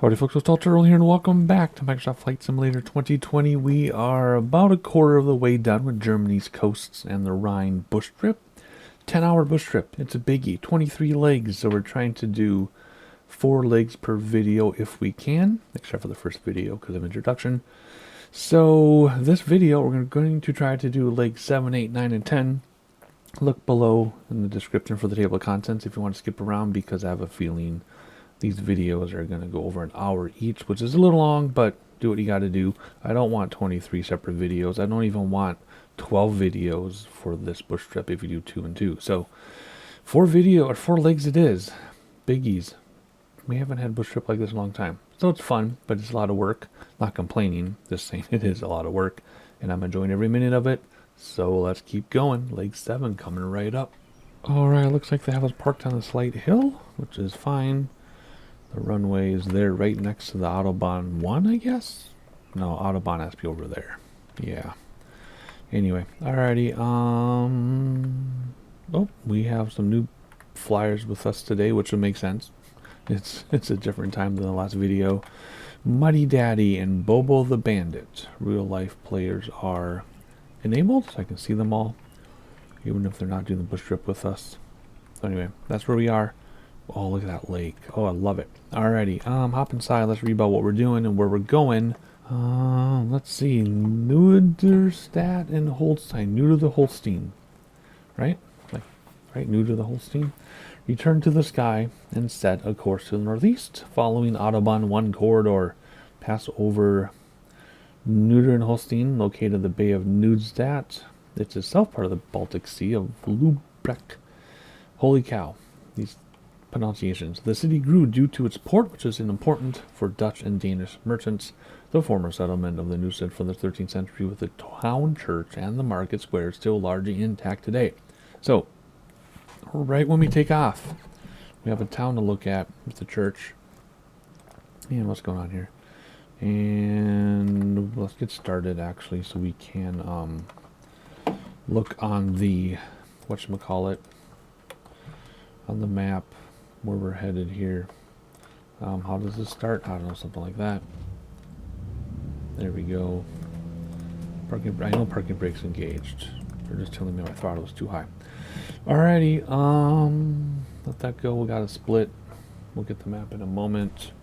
Howdy folks, it's Earl here and welcome back to Microsoft Flight Simulator 2020. We are about a quarter of the way done with Germany's coasts and the Rhine bush trip. 10-hour bush trip. It's a biggie. 23 legs, so we're trying to do 4 legs per video if we can, except for the first video because of introduction. So this video we're going to try to do legs 7, 8, 9, and 10. Look below in the description for the table of contents if you want to skip around, because I have a feeling these videos are going to go over an hour each, which is a little long, but do what you got to do. I don't want 23 separate videos. I don't even want 12 videos for this bush trip if you do 2 and 2. So 4 legs it is. Biggies. We haven't had a bush trip like this in a long time. So it's fun, but it's a lot of work. Not complaining, just saying it is a lot of work, and I'm enjoying every minute of it. So let's keep going. Leg 7 coming right up. Alright, looks like they have us parked on a slight hill, which is fine. The runway is there right next to the Autobahn 1, I guess? No, Autobahn has to be over there. Yeah. Anyway, alrighty. Oh, we have some new flyers with us today, which would make sense. It's a different time than the last video. Muddy Daddy and Bobo the Bandit. Real life players are enabled, so I can see them all, even if they're not doing the bush trip with us. So anyway, that's where we are. Oh, look at that lake. Oh, I love it. Alrighty, hop inside. Let's read about what we're doing and where we're going. Let's see. Nuderstadt and Holstein. New to the Holstein. Right? Right? New to the Holstein. Return to the sky and set a course to the northeast, following Autobahn 1 corridor. Pass over Nuder and Holstein, located in the Bay of Nuderstadt. It's itself part of the Baltic Sea of Lübeck. Holy cow. These pronunciations. The city grew due to its port, which is important for Dutch and Danish merchants. The former settlement of the Neustadt from the 13th century, with the town church and the market square still largely intact today. So, right when we take off, we have a town to look at with the church. And what's going on here? And let's get started actually, so we can look on the whatchamacallit on the map where we're headed here. How does this start? I don't know, something like that. There we go. Parking. I know parking brake's engaged. They're just telling me my throttle was too high. Alrighty, let that go. We got a split. We'll get the map in a moment,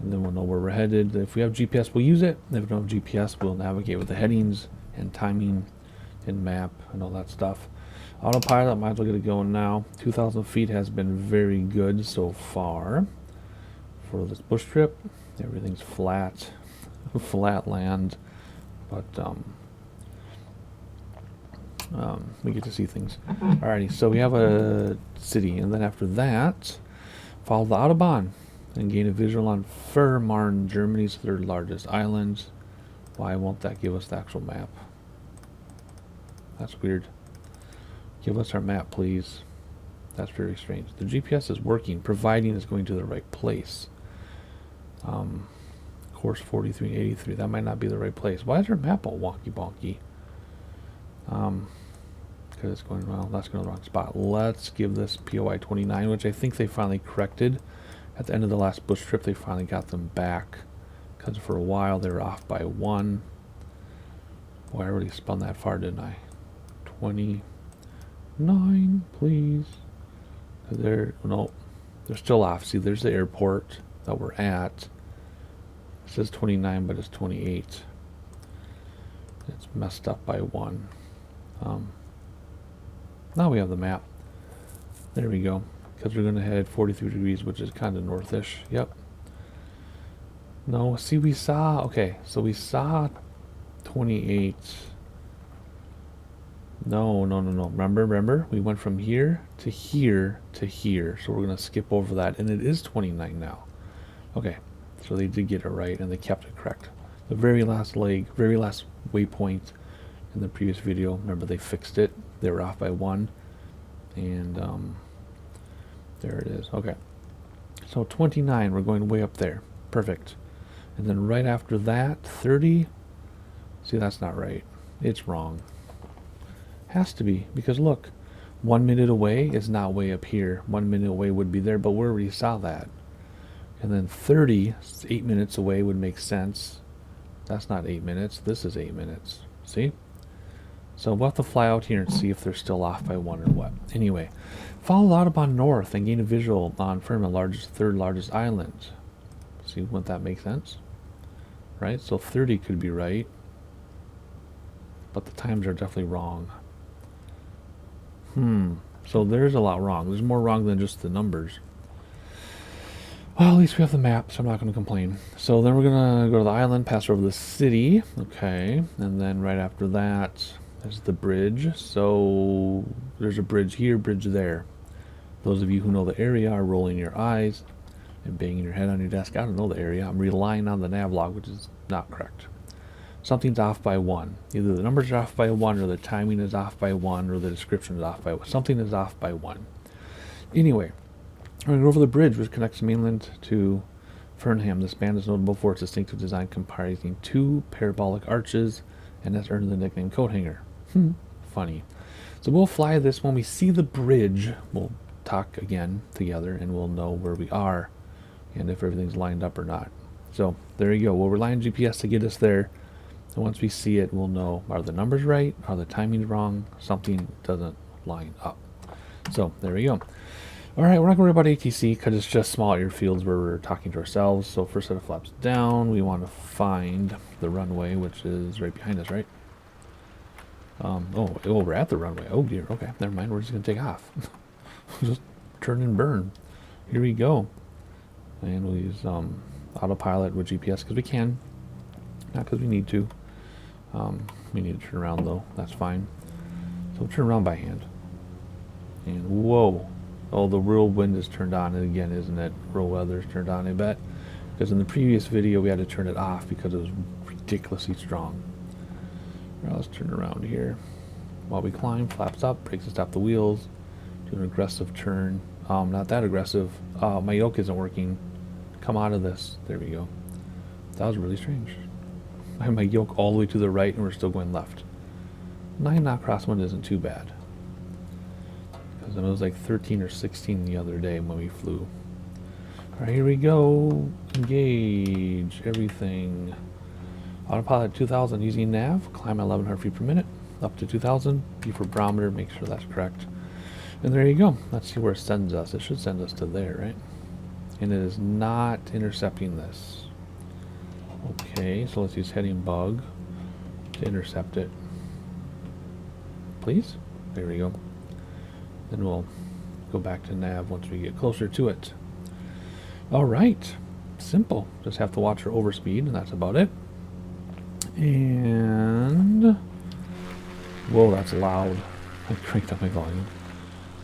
and then we'll know where we're headed. If we have GPS, we'll use it. If we don't have GPS, we'll navigate with the headings and timing and map and all that stuff. Autopilot, might as well get it going now. 2,000 feet has been very good so far for this bush trip. Everything's flat, flat land, but we get to see things. Alrighty, so we have a city, and then after that, follow the Autobahn and gain a visual on Fehmarn, Germany's 3rd largest island. Why won't that give us the actual map? That's weird. Give us our map, please. That's very strange. The GPS is working, providing it's going to the right place. Course 4383. That might not be the right place. Why is our map all wonky bonky? Because it's going, well, that's going to the wrong spot. Let's give this POI 29, which I think they finally corrected. At the end of the last bush trip, they finally got them back. Because for a while, they were off by 1. Boy, I already spun that far, didn't I? 29, please. They're still off. See, there's the airport that we're at. It says 29, but it's 28. It's messed up by 1. Now we have the map. There we go. Because we're going to head 43 degrees, which is kind of northish. Yep. No, see, we saw... Okay, so we saw 28... No. Remember? We went from here to here to here. So we're going to skip over that. And it is 29 now. Okay. So they did get it right, and they kept it correct. The very last leg, very last waypoint in the previous video, remember they fixed it. They were off by 1. And there it is. Okay. So 29, we're going way up there. Perfect. And then right after that, 30. See, that's not right. It's wrong. Has to be, because look, 1 minute away is not way up here. 1 minute away would be there, but we already saw that. And then 30, 8 minutes away would make sense. That's not 8 minutes. This is 8 minutes. See? So we'll have to fly out here and see if they're still off by 1 or what. Anyway, follow Audubon north and gain a visual on Firma's third largest island. See, wouldn't that make sense? Right? So 30 could be right. But the times are definitely wrong. So there's a lot wrong. There's more wrong than just the numbers. Well, at least we have the map, so I'm not going to complain. So then we're going to go to the island, pass over the city. Okay. And then right after that, there's the bridge. So there's a bridge here, bridge there. Those of you who know the area are rolling your eyes and banging your head on your desk. I don't know the area. I'm relying on the nav log, which is not correct. Something's off by 1. Either the numbers are off by 1, or the timing is off by 1, or the description is off by 1. Something is off by 1. Anyway, we're going to go over the bridge, which connects the mainland to Fernham. This band is notable for its distinctive design comprising 2 parabolic arches, and has earned the nickname coat hanger. Funny. So we'll fly this. When we see the bridge, we'll talk again together, and we'll know where we are and if everything's lined up or not. So there you go. We'll rely on GPS to get us there. And once we see it, we'll know, are the numbers right? Are the timings wrong? Something doesn't line up. So there we go. All right, we're not going to worry about ATC because it's just small airfields where we're talking to ourselves. So first set of flaps down, we want to find the runway, which is right behind us, right? Oh, we're at the runway. Oh dear. Okay, never mind. We're just going to take off. Just turn and burn. Here we go. And we'll use autopilot with GPS because we can, not because we need to. We need to turn around though. That's fine. So we'll turn around by hand. And whoa. Oh, the real wind is turned on again, isn't it? Real weather is turned on, I bet. Because in the previous video, we had to turn it off because it was ridiculously strong. All right, let's turn around here. While we climb, flaps up, brakes to stop the wheels. Do an aggressive turn. Not that aggressive. My yoke isn't working. Come out of this. There we go. That was really strange. I have my yoke all the way to the right and we're still going left. 9 knot crosswind isn't too bad. Because it was like 13 or 16 the other day when we flew. Alright, here we go. Engage everything. Autopilot 2000 using nav. Climb at 1100 feet per minute. Up to 2000. B for barometer. Make sure that's correct. And there you go. Let's see where it sends us. It should send us to there, right? And it is not intercepting this. Okay, so let's use heading bug to intercept it. Please? There we go. Then we'll go back to nav once we get closer to it. Alright. Simple. Just have to watch for overspeed, and that's about it. And... whoa, that's loud. I cranked up my volume.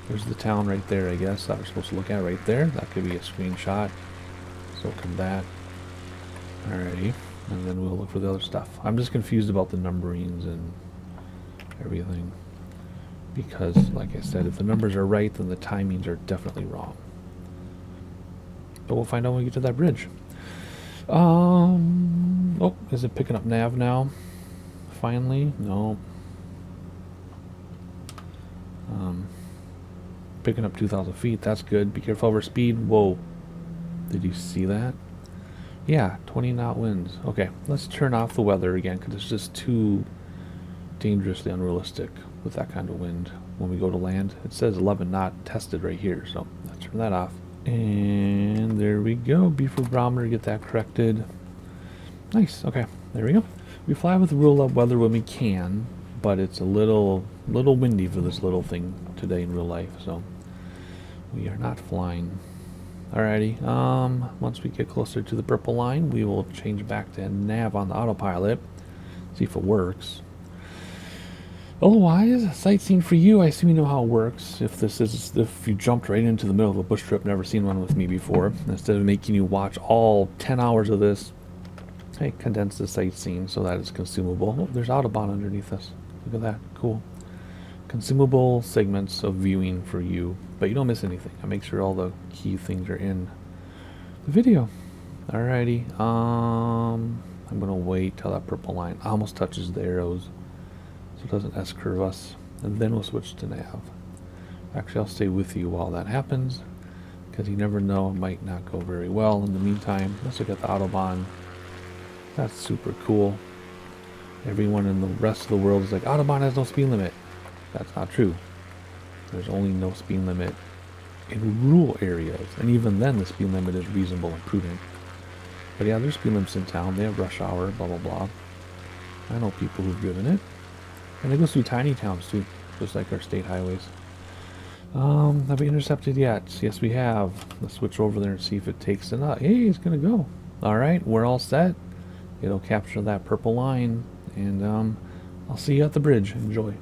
There's the town right there, I guess, that we're supposed to look at right there. That could be a screenshot. So come that. Alrighty. And then we'll look for the other stuff. I'm just confused about the numberings and everything. Because, like I said, if the numbers are right, then the timings are definitely wrong. But we'll find out when we get to that bridge. Oh, is it picking up nav now? Finally? No. Picking up 2,000 feet. That's good. Be careful over speed. Whoa. Did you see that? Yeah, 20 knot winds. Okay, let's turn off the weather again because it's just too dangerously unrealistic with that kind of wind. When we go to land, it says 11 knot tested right here, so let's turn that off. And there we go. B for barometer, get that corrected. Nice. Okay, there we go. We fly with rule of weather when we can, but it's a little windy for this little thing today in real life, so we are not flying. Alrighty, once we get closer to the purple line, we will change back to nav on the autopilot, see if it works. Otherwise, sightseeing for you, I assume you know how it works. If you jumped right into the middle of a bush trip, never seen one with me before, instead of making you watch all 10 hours of this, I condense the sightseeing so that it's consumable. Oh, there's Audubon underneath us. Look at that, cool. Consumable segments of viewing for you, but you don't miss anything. I make sure all the key things are in the video. Alrighty, I'm gonna wait till that purple line almost touches the arrows so it doesn't S-curve us, and then we'll switch to nav. Actually, I'll stay with you while that happens. because you never know, it might not go very well. In the meantime, let's look at the Autobahn. That's super cool. Everyone in the rest of the world is like, Autobahn has no speed limit. That's not true. There's only no speed limit in rural areas, and even then the speed limit is reasonable and prudent. But yeah, there's speed limits in town. They have rush hour, blah blah blah. I know people who've driven it, and it goes through tiny towns too, just like our state highways. Have we intercepted yet? Yes, we have. Let's switch over there and see if it takes it up. Hey, it's gonna go. All right, we're all set. It'll capture that purple line, and I'll see you at the bridge. Enjoy.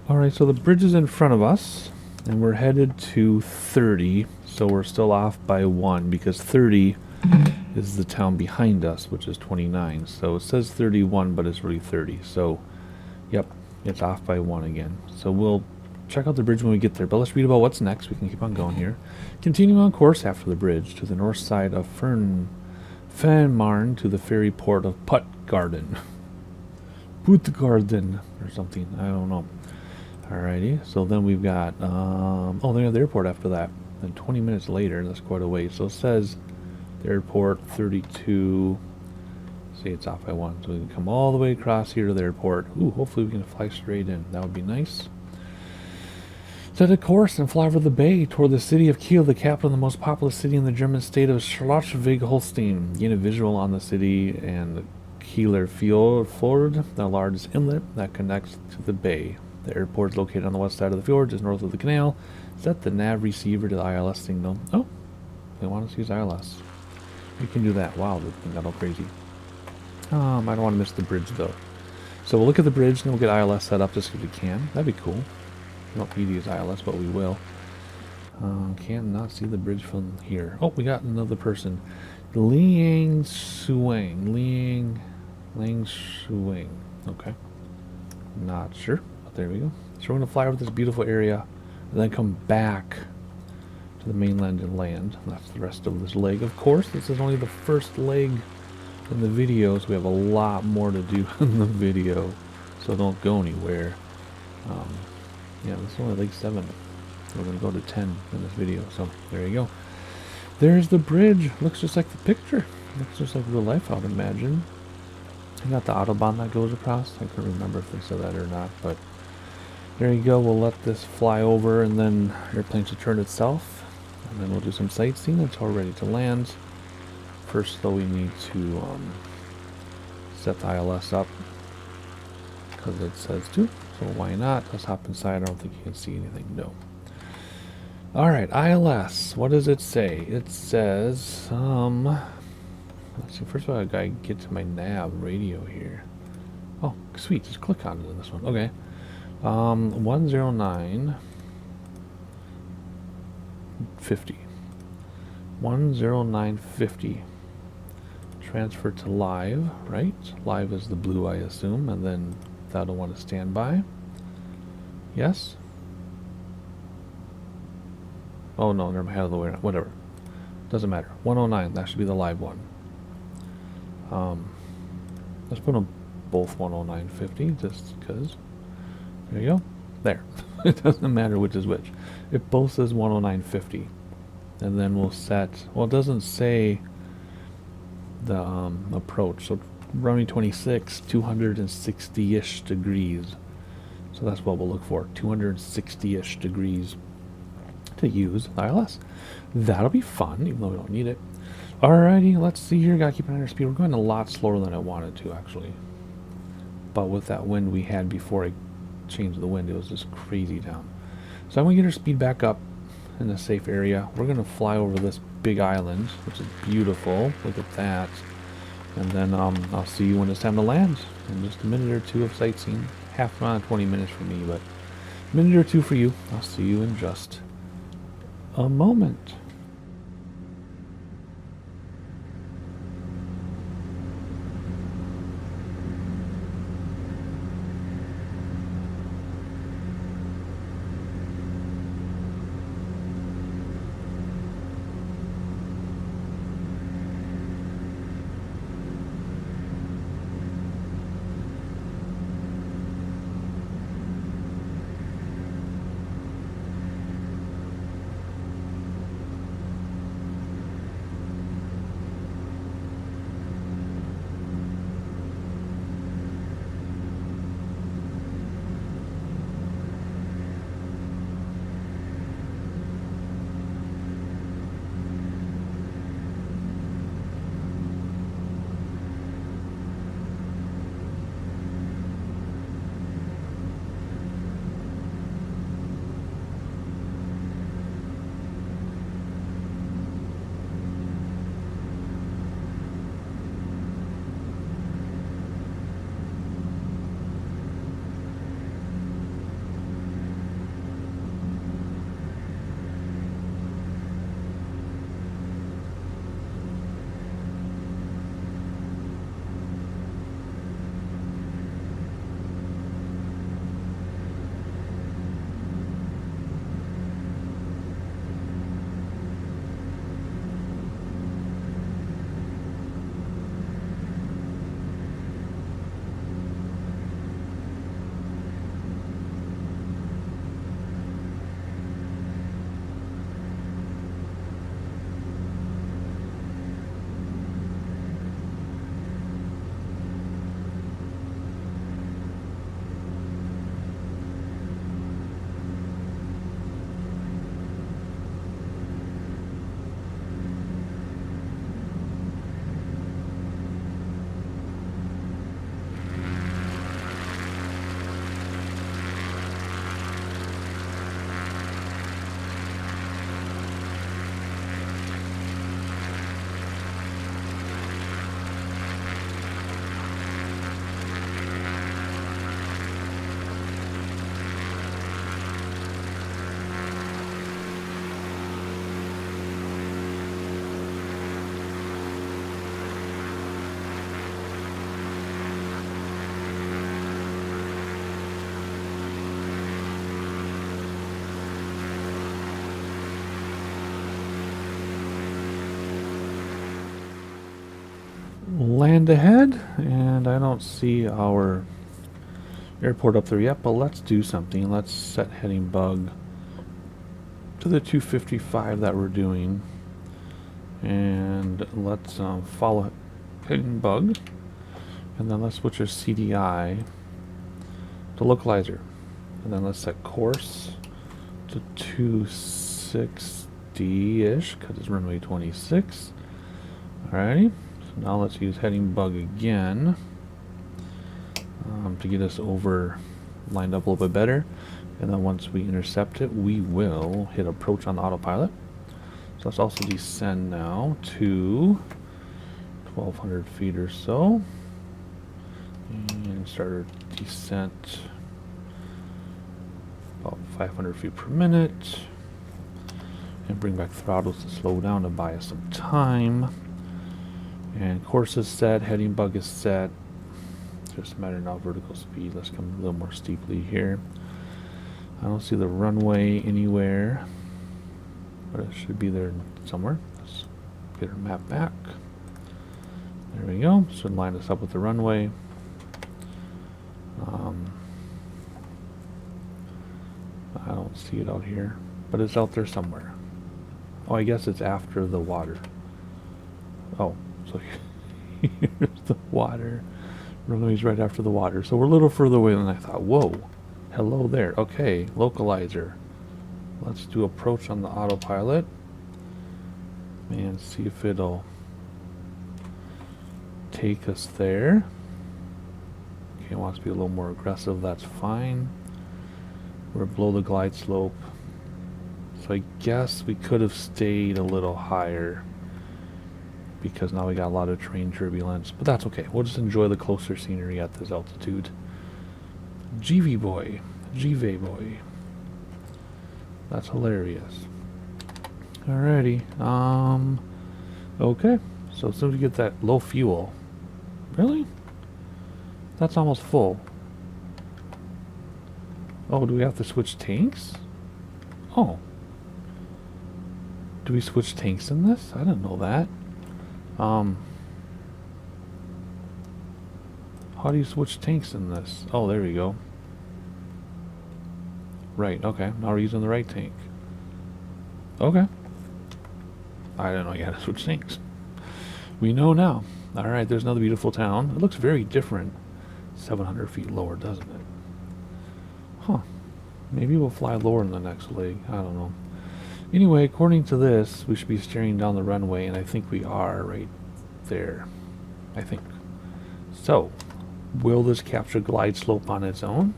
Alright, so the bridge is in front of us, and we're headed to 30, so we're still off by 1, because 30 is the town behind us, which is 29. So it says 31, but it's really 30. So, yep, it's off by 1 again. So we'll check out the bridge when we get there, but let's read about what's next. We can keep on going here. Continue on course after the bridge to the north side of Fenmarn to the ferry port of Puttgarden. Puttgarden, or something, I don't know. Alrighty, so then we've got, oh, they have the airport after that. Then 20 minutes later, that's quite a ways. So it says the airport 32, say it's off by 1. So we can come all the way across here to the airport. Ooh, hopefully we can fly straight in. That would be nice. Set a course and fly over the bay toward the city of Kiel, the capital and the most populous city in the German state of Schleswig-Holstein. Gain a visual on the city and the Kieler Fjord, the largest inlet that connects to the bay. The airport is located on the west side of the fjord, just north of the canal. Set the nav receiver to the ILS signal. Oh, they want us to use ILS. We can do that. Wow, that thing got all crazy. I don't want to miss the bridge, though. So we'll look at the bridge, and then we'll get ILS set up just because we can. That'd be cool. We don't need to use ILS, but we will. Cannot see the bridge from here. Oh, we got another person. Liang Shuang. Okay. Not sure. There we go. So we're going to fly over this beautiful area and then come back to the mainland and land. That's the rest of this leg. Of course, this is only the first leg in the video, so we have a lot more to do in the video. So don't go anywhere. Yeah, this is only leg 7. We're going to go to 10 in this video. So there you go. There's the bridge. Looks just like the picture. Looks just like real life, I would imagine. I got the Autobahn that goes across. I couldn't remember if they said that or not, but there you go. We'll let this fly over, and then airplane should turn itself, and then we'll do some sightseeing until we're ready to land. First, though, we need to set the ILS up because it says to. So why not? Let's hop inside. I don't think you can see anything. No. All right, ILS. What does it say? It says Let's see, first of all, I gotta get to my nav radio here. Oh, sweet, just click on it in this one. Okay. 10950. 10950. Transfer to live, right? Live is the blue, I assume, and then that'll want to stand by. Yes? Oh no, never mind, the way around. Whatever. Doesn't matter. 109, that should be the live one. Let's put them both 10950, just because. There you go. There. It doesn't matter which is which. It both says 10950. And then we'll set, well, it doesn't say the approach. So runway 26, 260-ish degrees. So that's what we'll look for, 260-ish degrees to use ILS. That'll be fun, even though we don't need it. Alrighty, let's see here. Gotta keep an eye on our speed. We're going a lot slower than I wanted to, actually. But with that wind we had before I changed the wind, it was just crazy down. So I'm gonna get our speed back up in a safe area. We're gonna fly over this big island, which is beautiful. Look at that. And then I'll see you when it's time to land in just a minute or two of sightseeing. Half around 20 minutes for me, but a minute or two for you. I'll see you in just a moment. Land ahead, and I don't see our airport up there yet, but let's do something. Let's set heading bug to the 255 that we're doing, and let's follow heading bug, and then let's switch our CDI to localizer, and then let's set course to 260-ish because it's runway 26. Alrighty. Now let's use heading bug again to get us over lined up a little bit better, and then once we intercept it we will hit approach on autopilot. So let's also descend now to 1,200 feet or so. And start our descent about 500 feet per minute. And bring back throttles to slow down to buy us some time. And course is set, heading bug is set. Just a matter now of vertical speed. Let's come a little more steeply here. I don't see the runway anywhere, but it should be there somewhere. Let's get our map back. There we go. Should line us up with the runway. I don't see it out here, but it's out there somewhere. Oh, I guess it's after the water. Oh, so here's the water. Runway's right after the water. So we're a little further away than I thought. Whoa. Hello there. Okay, localizer. Let's do approach on the autopilot. And see if it'll take us there. Okay, it wants to be a little more aggressive. That's fine. We're below the glide slope. So I guess we could have stayed a little higher, because now we got a lot of terrain turbulence, but that's okay. We'll just enjoy the closer scenery at this altitude. GV boy. That's hilarious. Alrighty. Okay. So as soon as we get that low fuel. Really? That's almost full. Oh, do we have to switch tanks? Oh. Do we switch tanks in this? I didn't know that. How do you switch tanks in this? Oh, there we go. Right, okay. Now we're using the right tank. Okay. I didn't know you had to switch tanks. We know now. Alright, there's another beautiful town. It looks very different 700 feet lower, doesn't it? Huh. Maybe we'll fly lower in the next leg. I don't know. Anyway, according to this, we should be steering down the runway, and I think we are right there. I think. So, will this capture glide slope on its own?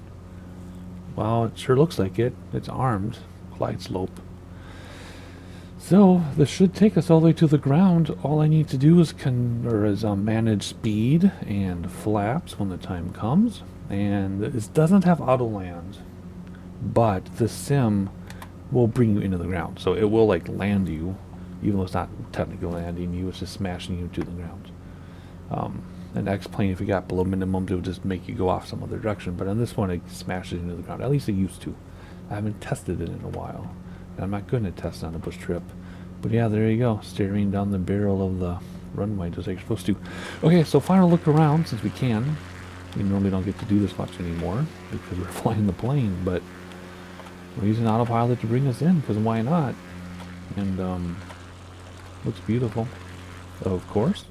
Well, it sure looks like it. It's armed glide slope. So, this should take us all the way to the ground. All I need to do is manage speed and flaps when the time comes. And it doesn't have auto land, but the sim will bring you into the ground. So it will like land you, even though it's not technically landing you, it's just smashing you to the ground. An X-plane, if you got below minimum, it would just make you go off some other direction. But on this one, it smashes into the ground. At least it used to. I haven't tested it in a while. And I'm not going to test on a bush trip. But yeah, there you go. Steering down the barrel of the runway just like you're supposed to. Okay, so final look around, since we can. We normally don't get to do this much anymore because we're flying the plane, but we're using autopilot to bring us in, because why not? And looks beautiful, of course.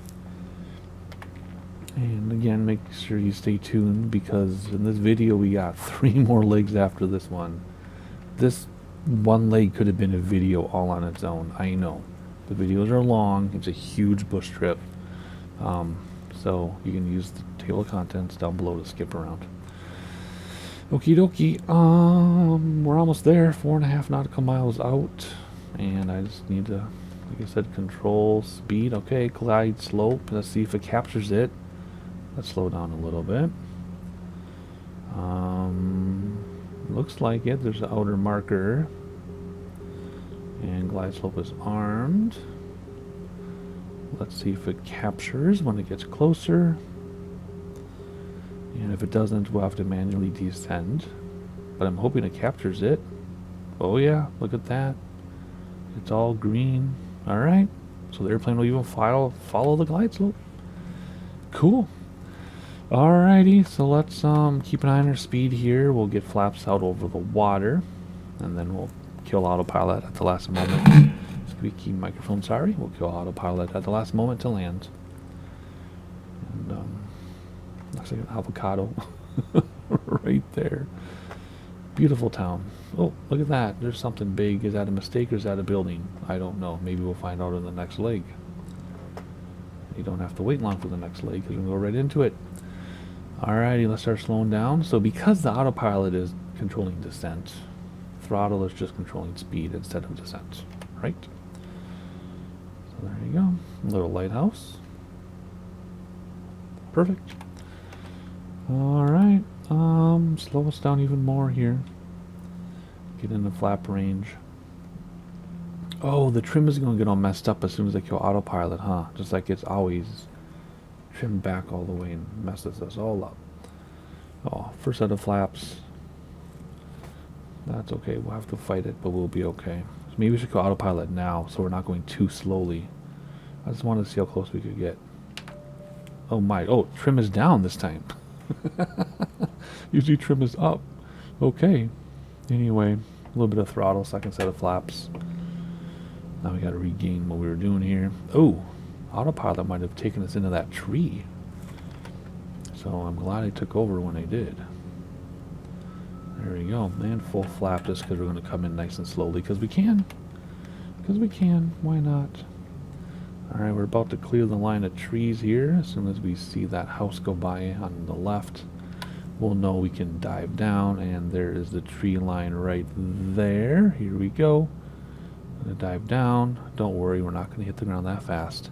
And again, make sure you stay tuned, because in this video we got 3 more legs after this one. This one leg could have been a video all on its own. I know the videos are long. It's a huge bush trip, so you can use the table of contents down below to skip around. Okie dokie, we're almost there, 4.5 nautical miles out, and I just need to, like I said, control speed. Okay, glide slope, let's see if it captures it. Let's slow down a little bit. Looks like it, there's the outer marker, and glide slope is armed. Let's see if it captures when it gets closer. And if it doesn't, we'll have to manually descend. But I'm hoping it captures it. Oh yeah, look at that. It's all green. Alright. So the airplane will even follow the glide slope. Cool. Alrighty, so let's keep an eye on our speed here. We'll get flaps out over the water. And then we'll kill autopilot at the last moment. Squeaky microphone, sorry. We'll kill autopilot at the last moment to land. And looks like an avocado right there. Beautiful town. Oh, look at that. There's something big. Is that a mistake or is that a building? I don't know. Maybe we'll find out in the next leg. You don't have to wait long for the next leg because we'll go right into it. Alrighty, let's start slowing down. So because the autopilot is controlling descent, throttle is just controlling speed instead of descent, right? So there you go. A little lighthouse. Perfect. Alright, slow us down even more here. Get in the flap range. Oh, the trim is going to get all messed up as soon as I kill autopilot, huh? Just like it's always trimmed back all the way and messes us all up. Oh, first set of flaps. That's okay, we'll have to fight it, but we'll be okay. So maybe we should go autopilot now so we're not going too slowly. I just wanted to see how close we could get. Oh my, oh, trim is down this time. Usually trim is up. Okay. Anyway, a little bit of throttle, second set of flaps. Now we gotta regain what we were doing here. Oh, autopilot might have taken us into that tree. So I'm glad I took over when I did. There we go. And full flap just because we're going to come in nice and slowly because we can. Because we can. Why not? Alright, we're about to clear the line of trees here. As soon as we see that house go by on the left, we'll know we can dive down. And there is the tree line right there. Here we go. Gonna dive down. Don't worry, we're not going to hit the ground that fast.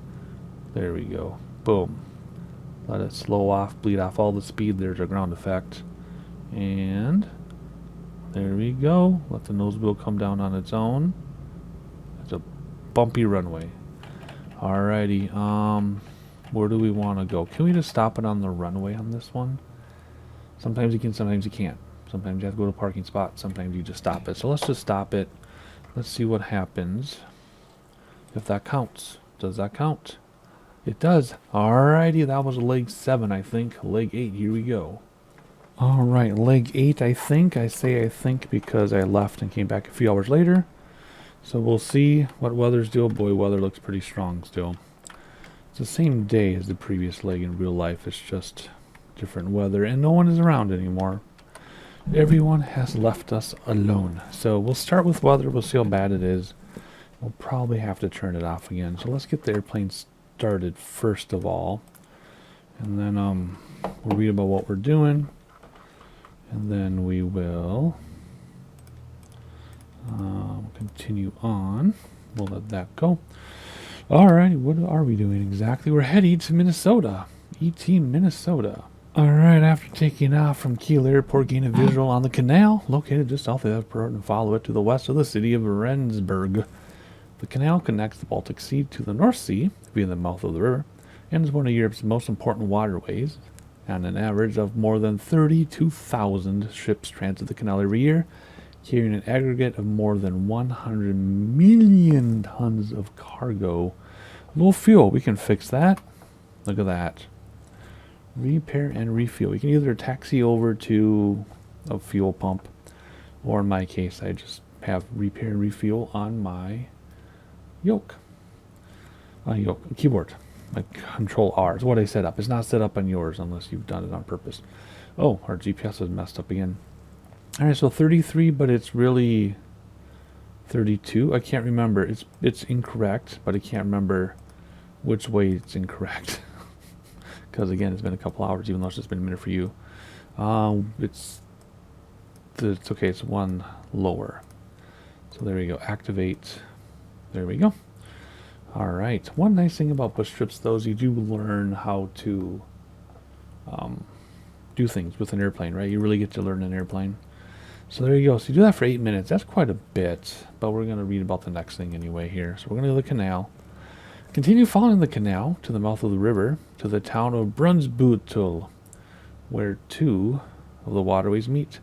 There we go. Boom. Let it slow off, bleed off all the speed. There's our ground effect. And there we go. Let the nose wheel come down on its own. It's a bumpy runway. Alrighty, where do we want to go? Can we just stop it on the runway on this one? Sometimes you can, sometimes you can't. Sometimes you have to go to a parking spot. Sometimes you just stop it. So let's just stop it. Let's see what happens. If that counts. Does that count? It does. Alrighty, that was leg 7, I think. Leg 8, here we go. Alright, leg 8, I think. I say I think because I left and came back a few hours later. So we'll see what weather's doing. Boy, weather looks pretty strong still. It's the same day as the previous leg in real life. It's just different weather, and no one is around anymore. Everyone has left us alone. So we'll start with weather. We'll see how bad it is. We'll probably have to turn it off again. So let's get the airplane started first of all. And then we'll read about what we're doing. And then we will continue on. We'll let that go. Alright, what are we doing exactly? We're heading to Minnesota. ET Minnesota. Alright, after taking off from Kiel Airport, gain a visual on the canal located just south of the airport and follow it to the west of the city of Rendsburg. The canal connects the Baltic Sea to the North Sea via the mouth of the river and is one of Europe's most important waterways. And an average of more than 32,000 ships transit the canal every year, carrying an aggregate of more than 100 million tons of cargo. Low fuel, we can fix that. Look at that. Repair and refuel. We can either taxi over to a fuel pump, or in my case, I just have repair and refuel on my keyboard. Like Control R is what I set up. It's not set up on yours unless you've done it on purpose. Oh, our GPS is messed up again. Alright, so 33, but it's really 32. I can't remember. It's incorrect, but I can't remember which way it's incorrect. Because again, it's been a couple hours, even though it's just been a minute for you. It's okay, it's one lower. So there we go. Activate. There we go. Alright, one nice thing about bush trips though is you do learn how to do things with an airplane, right? You really get to learn an airplane. So there you go. So you do that for 8 minutes. That's quite a bit, but we're going to read about the next thing anyway here. So we're going to go to the canal. Continue following the canal to the mouth of the river to the town of Brunsbüttel, where 2 of the waterways meet.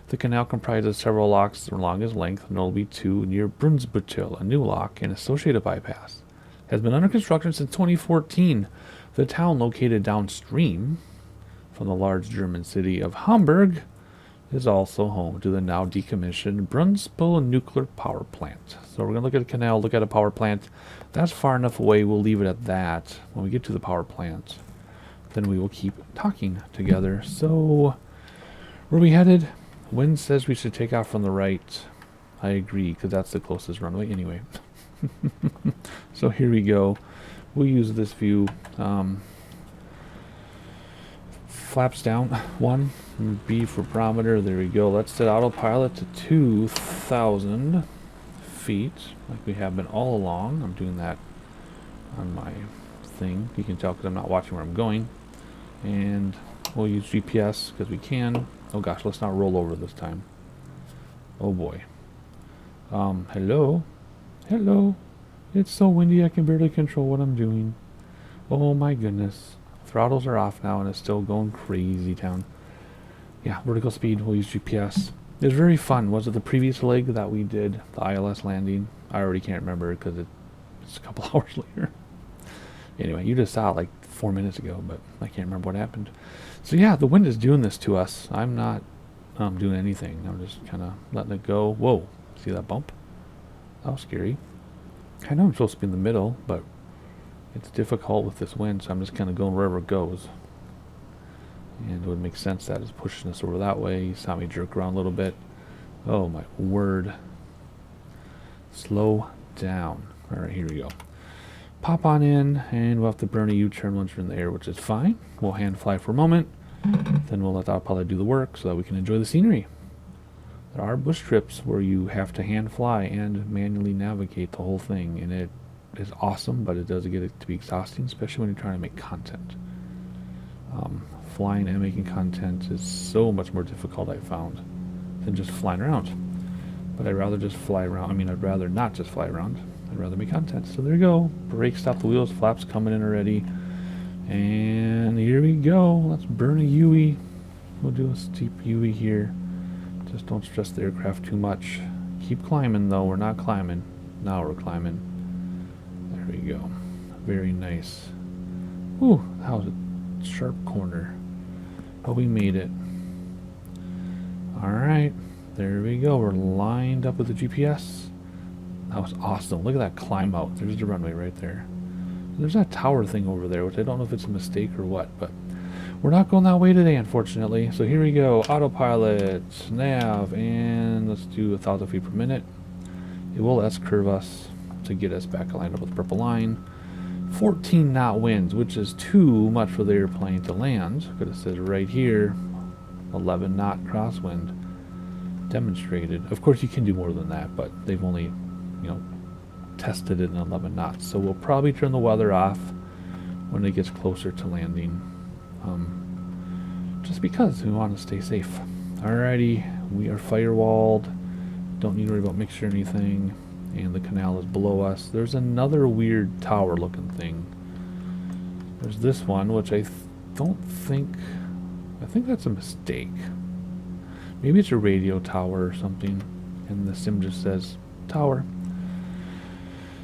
The canal comprises several locks along its length, notably 2 near Brunsbüttel, a new lock and associated bypass. Has been under construction since 2014. The town, located downstream from the large German city of Hamburg, is also home to the now decommissioned Brunsbüttel nuclear power plant. So we're going to look at a canal, look at a power plant. That's far enough away. We'll leave it at that. When we get to the power plant, then we will keep talking together. So where are we headed? Wind says we should take off from the right. I agree, because that's the closest runway anyway. So here we go. We'll use this view. Flaps down. 1. B for barometer. There we go. Let's set autopilot to 2,000 feet, like we have been all along. I'm doing that on my thing. You can tell because I'm not watching where I'm going. And we'll use GPS because we can. Oh gosh, let's not roll over this time. Oh boy. Hello? Hello? It's so windy I can barely control what I'm doing. Oh my goodness. Throttles are off now and it's still going crazy town. Yeah, vertical speed, we'll use GPS. It was very fun. Was it the previous leg that we did, the ILS landing? I already can't remember because it's a couple hours later. Anyway, you just saw it like 4 minutes ago, but I can't remember what happened. So yeah, the wind is doing this to us. I'm not doing anything. I'm just kind of letting it go. Whoa, see that bump? That was scary. I know I'm supposed to be in the middle, but it's difficult with this wind, so I'm just kind of going wherever it goes. And it would make sense that it's pushing us over that way. You saw me jerk around a little bit. Oh my word. Slow down. Alright, here we go. Pop on in, and we'll have to burn a U-turn once we're in the air, which is fine. We'll hand fly for a moment. Then we'll let the autopilot do the work so that we can enjoy the scenery. There are bush trips where you have to hand fly and manually navigate the whole thing, and it is awesome, but it does get it to be exhausting, especially when you're trying to make content. Flying and making content is so much more difficult, I found, than just flying around. But I'd rather just fly around. I mean, I'd rather not just fly around. I'd rather make content. So there you go. Brake, stop the wheels, flaps coming in already. And here we go. Let's burn a UE. We'll do a steep UE here. Just don't stress the aircraft too much. Keep climbing though. We're not climbing. Now we're climbing. There we go. Very nice. Ooh, that was a sharp corner. But we made it. Alright. There we go. We're lined up with the GPS. That was awesome. Look at that climb out. There's the runway right there. There's that tower thing over there, which I don't know if it's a mistake or what, but we're not going that way today, unfortunately. So here we go. Autopilot, nav, and let's do 1,000 feet per minute. It will S-curve us to get us back lined up with the purple line. 14 knot winds, which is too much for the airplane to land, because it says right here, 11 knot crosswind demonstrated. Of course, you can do more than that, but they've only, tested it in 11 knots. So we'll probably turn the weather off when it gets closer to landing, just because we want to stay safe. Alrighty, we are firewalled. Don't need to worry about mixture or anything. And the canal is below us. There's another weird tower looking thing. There's this one, which I think that's a mistake. Maybe it's a radio tower or something, and the sim just says tower.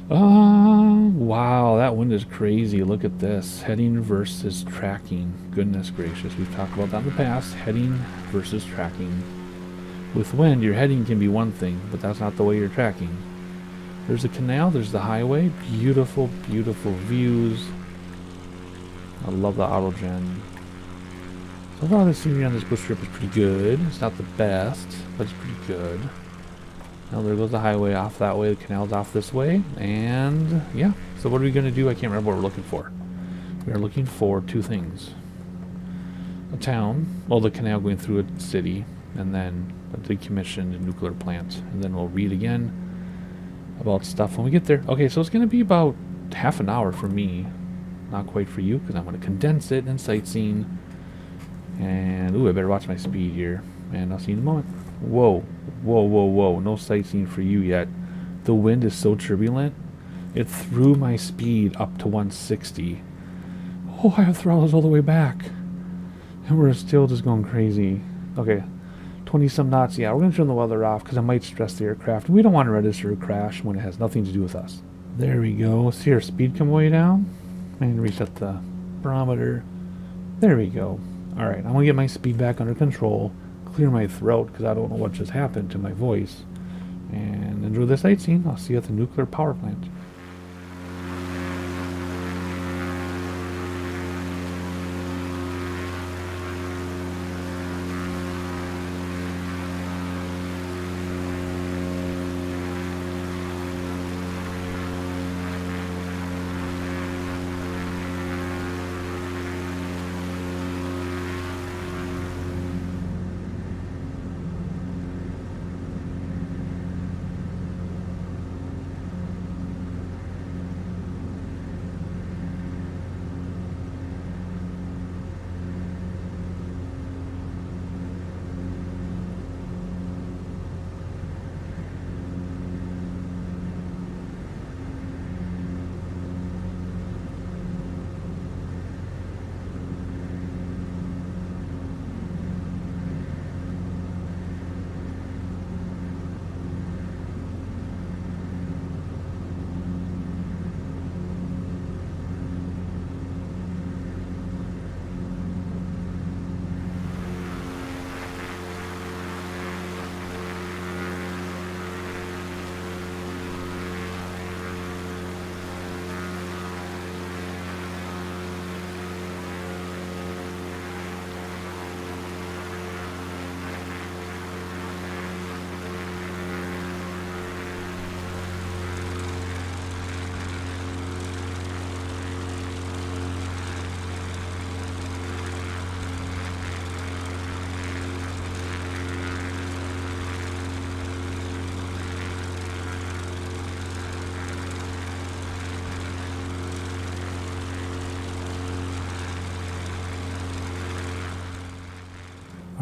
Wow, that wind is crazy. Look at this. Heading versus tracking. Goodness gracious. We've talked about that in the past. Heading versus tracking. With wind, your heading can be one thing, but that's not the way you're tracking. There's a canal, there's the highway. Beautiful, beautiful views. I love the autogen. So far the scenery on this bush trip is pretty good. It's not the best, but it's pretty good. Now there goes the highway off that way, the canal's off this way, and yeah. So what are we going to do? I can't remember what we're looking for. We are looking for two things. A town, well, the canal going through a city, and then a decommissioned nuclear plant. And then we'll read again about stuff when we get there. Okay, so it's going to be about half an hour for me. Not quite for you, because I'm going to condense it in sightseeing. And, ooh, I better watch my speed here. And I'll see you in a moment. Whoa, whoa, whoa, whoa. No sightseeing for you yet. The wind is so turbulent. It threw my speed up to 160. Oh, I have throttles all the way back. And we're still just going crazy. Okay, 20-some knots. Yeah, we're going to turn the weather off because I might stress the aircraft. We don't want to register a crash when it has nothing to do with us. There we go. See our speed come way down. And reset the barometer. There we go. Alright, I'm going to get my speed back under control. Clear my throat because I don't know what just happened to my voice. And enjoy the sightseeing. I'll see you at the nuclear power plant.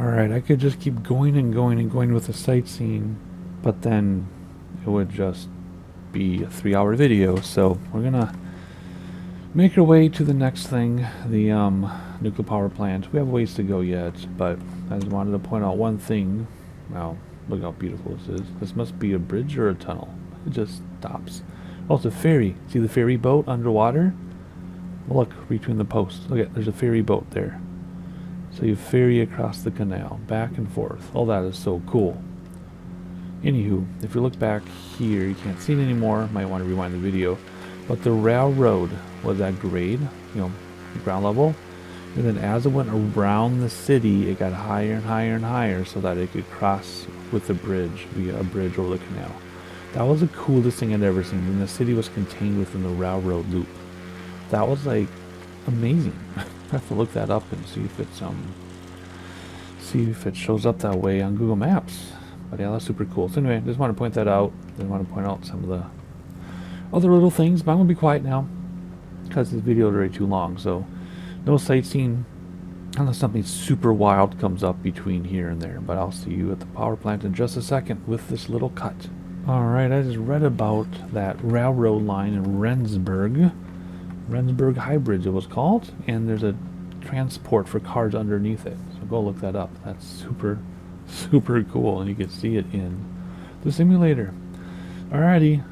Alright, I could just keep going and going and going with the sightseeing, but then it would just be a 3-hour video, so we're gonna make our way to the next thing, the nuclear power plant. We have ways to go yet, but I just wanted to point out one thing. Wow, look how beautiful this is. This must be a bridge or a tunnel. It just stops. Oh, it's a ferry. See the ferry boat underwater? Look, between the posts. Look at, there's a ferry boat there. So you ferry across the canal, back and forth. Oh, that is so cool. Anywho, if you look back here, you can't see it anymore. Might want to rewind the video. But the railroad was at grade, you know, ground level. And then as it went around the city, it got higher and higher and higher so that it could cross with the bridge, via a bridge over the canal. That was the coolest thing I'd ever seen. And the city was contained within the railroad loop. That was like amazing. I have to look that up and see if it shows up that way on Google Maps. But yeah, that's super cool. So anyway, just want to point that out. Then want to point out some of the other little things. But I'm gonna be quiet now because this video is already too long. So no sightseeing unless something super wild comes up between here and there. But I'll see you at the power plant in just a second with this little cut. Alright, I just read about that railroad line in Rendsburg High Bridge it was called, and there's a transport for cars underneath it. So go look that up. That's super cool, and you can see it in the simulator. Alrighty,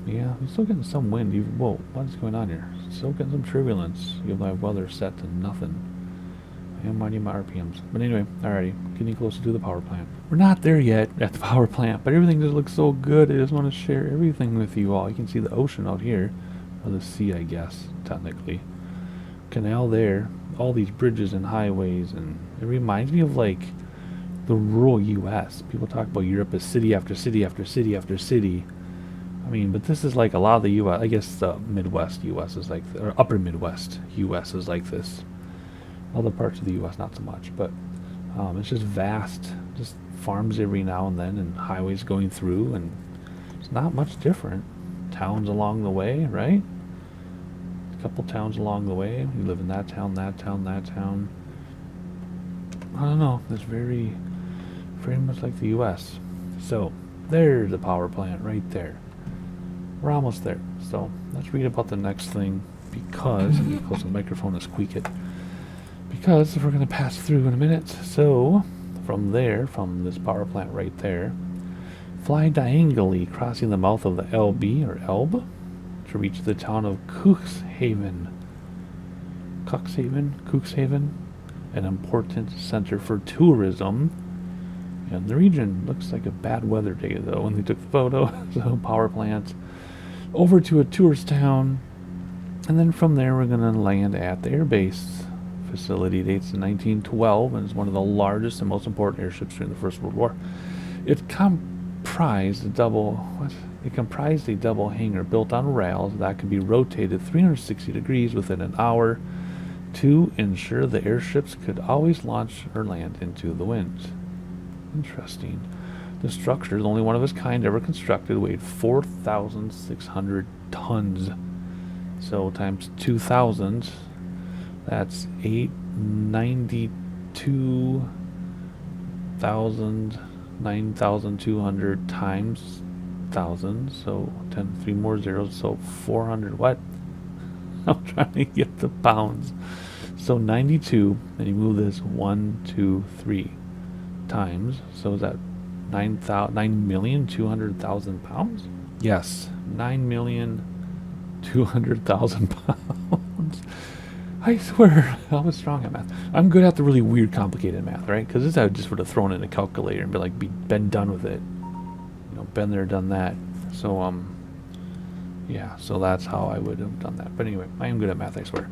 yeah, we're still getting some wind. Whoa, what's going on here? Still getting some turbulence. You have my weather set to nothing. I am minding my RPMs. But anyway, alrighty, getting closer to the power plant. We're not there yet at the power plant, but everything just looks so good. I just want to share everything with you all. You can see the ocean out here, or the sea, I guess, technically. Canal there, all these bridges and highways, and it reminds me of like the rural U.S. People talk about Europe as city after city after city after city. I mean, but this is like a lot of the U.S. I guess the Midwest U.S. is like, or upper Midwest U.S. is like this. Other parts of the U.S. not so much, but it's just vast. Just farms every now and then, and highways going through, and it's not much different. Towns along the way, right? A couple towns along the way. You live in that town, that town, that town. I don't know. It's very much like the U.S. So there's the power plant right there. We're almost there. So let's read about the next thing, because let me close the microphone and squeak it. Because if we're going to pass through in a minute. So from there, from this power plant right there, fly diagonally crossing the mouth of the Elbe or Elbe to reach the town of Cuxhaven, an important center for tourism in the region. Looks like a bad weather day though when they took the photo. So power plant over to a tourist town, and then from there we're going to land at the airbase. Facility dates in 1912 and is one of the largest and most important airships during the First World War. It comprised a double hangar built on rails that could be rotated 360 degrees within an hour to ensure the airships could always launch or land into the wind. Interesting. The structure, the only one of its kind ever constructed, weighed 4,600 tons. So times 2,000, that's 9,200 times 1,000. So 3 more zeros, so 400 what? I'm trying to get the pounds. So 92, and you move this 1, 2, 3 times. So is that 9,200,000 pounds? Yes, 9,200,000 pounds. I swear, I was strong at math. I'm good at the really weird, complicated math, right? Because this I just would have thrown in a calculator and been done with it. You know, been there, done that. So, yeah, so that's how I would have done that. But anyway, I am good at math, I swear.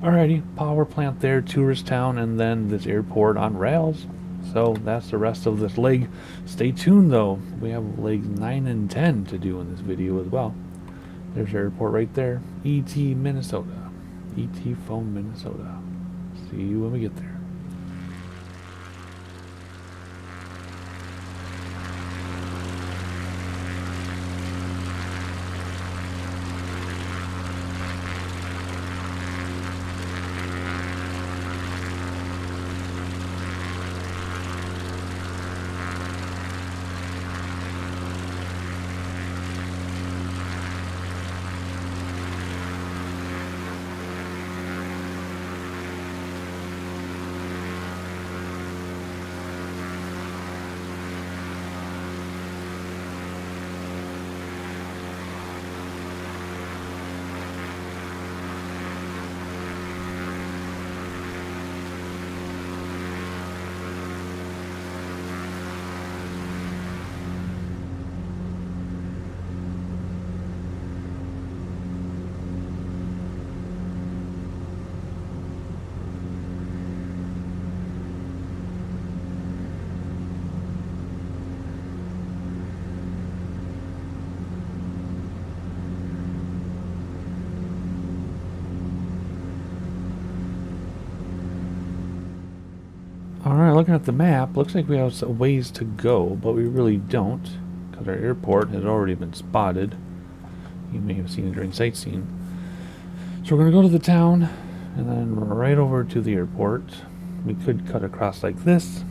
Alrighty, power plant there, tourist town, and then this airport on rails. So that's the rest of this leg. Stay tuned, though. We have legs 9 and 10 to do in this video as well. There's the airport right there. E.T. Minnesota. E.T. Phone, Minnesota. See you when we get there. looking at the map, looks like we have a ways to go, but we really don't, because our airport has already been spotted. You may have seen it during sightseeing. So we're going to go to the town, and then right over to the airport. We could cut across like this.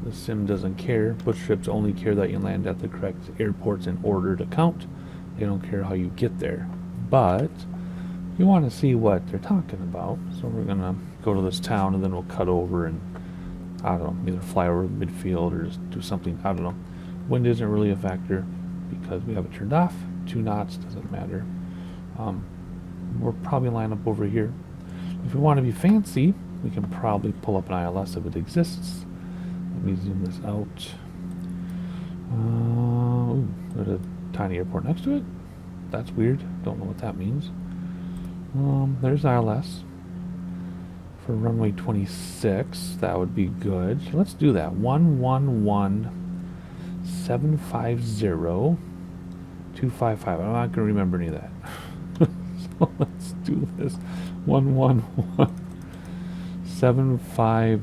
The sim doesn't care. Bush trips only care that you land at the correct airports in order to count. They don't care how you get there. But you want to see what they're talking about. So we're going to go to this town, and then we'll cut over and, I don't know, either fly over midfield or just do something. I don't know. Wind isn't really a factor because we have it turned off. 2 knots doesn't matter. We'll probably line up over here. If we want to be fancy, we can probably pull up an ILS if it exists. Let me zoom this out. Ooh, there's a tiny airport next to it. That's weird. Don't know what that means. There's ILS for runway 26. That would be good. So let's do that. 111-750-255. I'm not going to remember any of that. So let's do this. 111-750.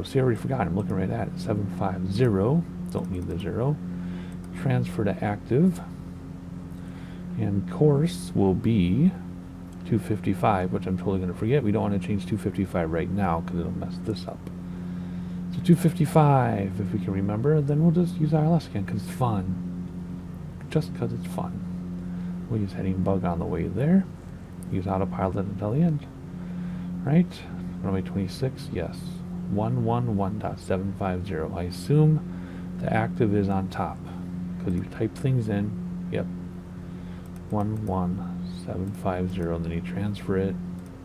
See, I already forgot. I'm looking right at it. 750. Don't need the 0. Transfer to active. And course will be 255, which I'm totally going to forget. We don't want to change 255 right now because it'll mess this up. So 255, if we can remember, then we'll just use ILS again because it's fun. Just because it's fun. We'll use heading bug on the way there. Use autopilot until the end. Right? Runway 26, yes. 111.750. I assume the active is on top because you type things in. Yep. 11750, and then you transfer it.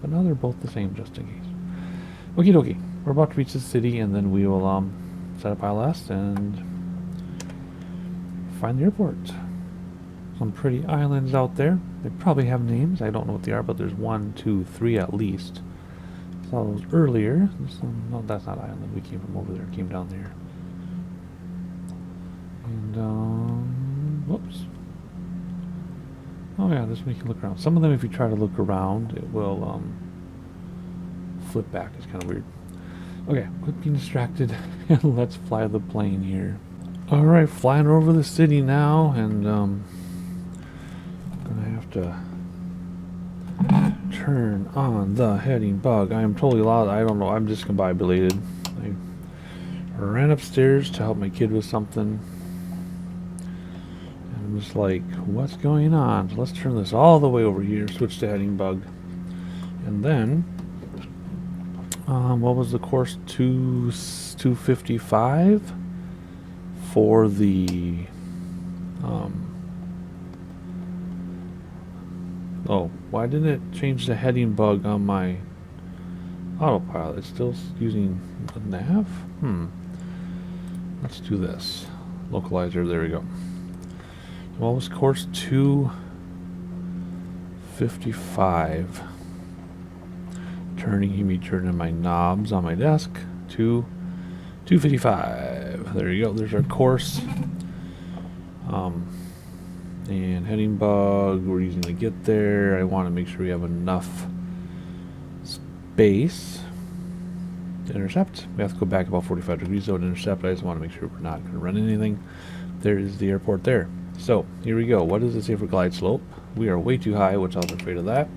But now they're both the same just in case. Okie dokie. We're about to reach the city, and then we will set up ILS and find the airport. Some pretty islands out there. They probably have names. I don't know what they are, but there's 1, 2, 3 at least. Saw those earlier. No, that's not island. We came from over there. Came down there. And whoops. Oh yeah, this we can look around. Some of them, if you try to look around, it will flip back. It's kind of weird. Okay, quit being distracted, and let's fly the plane here. All right, flying over the city now, and gonna have to turn on the heading bug. I am totally lost. I don't know. I'm discombobulated. I ran upstairs to help my kid with something. I'm just like, what's going on? So let's turn this all the way over here, switch to heading bug. And then, what was the course? 255 for the, oh, why didn't it change the heading bug on my autopilot? It's still using the nav? Let's do this. Localizer, there we go. What was course 255? Turning, me turning my knobs on my desk to 255. There you go. There's our course. And heading bug, we're using to get there. I want to make sure we have enough space to intercept. We have to go back about 45 degrees though to intercept. I just want to make sure we're not going to run anything. There is the airport there. So, here we go. What does it say for glide slope? We are way too high, which I was afraid of that.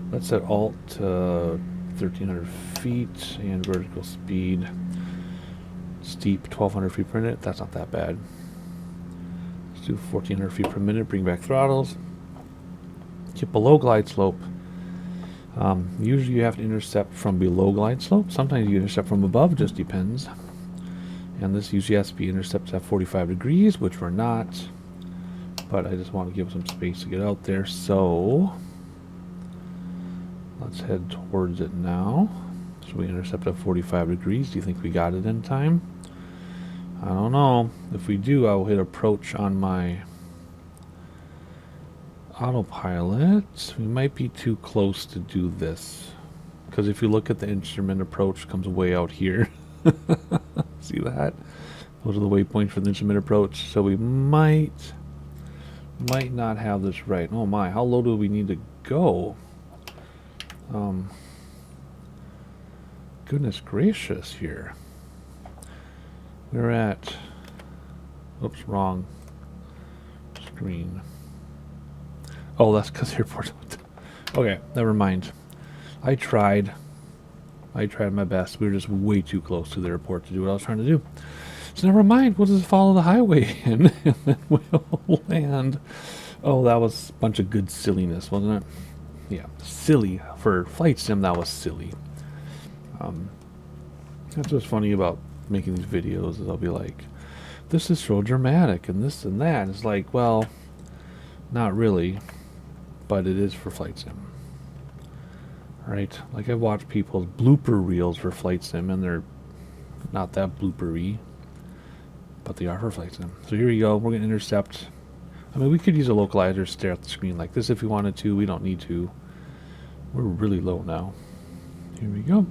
Let's set Alt to 1,300 feet and vertical speed. Steep, 1,200 feet per minute. That's not that bad. Let's do 1,400 feet per minute. Bring back throttles. Get below glide slope. Usually you have to intercept from below glide slope. Sometimes you intercept from above. Just depends. And this usually has to be intercepted at 45 degrees, which we're not. But I just want to give some space to get out there, so let's head towards it now. So we intercept at 45 degrees. Do you think we got it in time? I don't know. If we do, I will hit approach on my autopilot. We might be too close to do this, because if you look at the instrument approach, it comes way out here. See that? Those are the waypoints for the instrument approach. So we might not have this right. Oh my, how low do we need to go? Goodness gracious here. We're at, oops, wrong screen. Oh, that's because the airport. Okay, never mind. I tried my best. We were just way too close to the airport to do what I was trying to do. So never mind. We'll just follow the highway and then we'll land. Oh, that was a bunch of good silliness, wasn't it? Yeah, silly. For flight sim, that was silly. That's what's funny about making these videos is I'll be like, this is so dramatic and this and that. It's like, well, not really, but it is for flight sim. Right? Like I've watched people's blooper reels for flight sim and they're not that bloopery, but they are for flight sim. So here we go. We're going to intercept. I mean, we could use a localizer to stare at the screen like this if we wanted to. We don't need to. We're really low now. Here we go.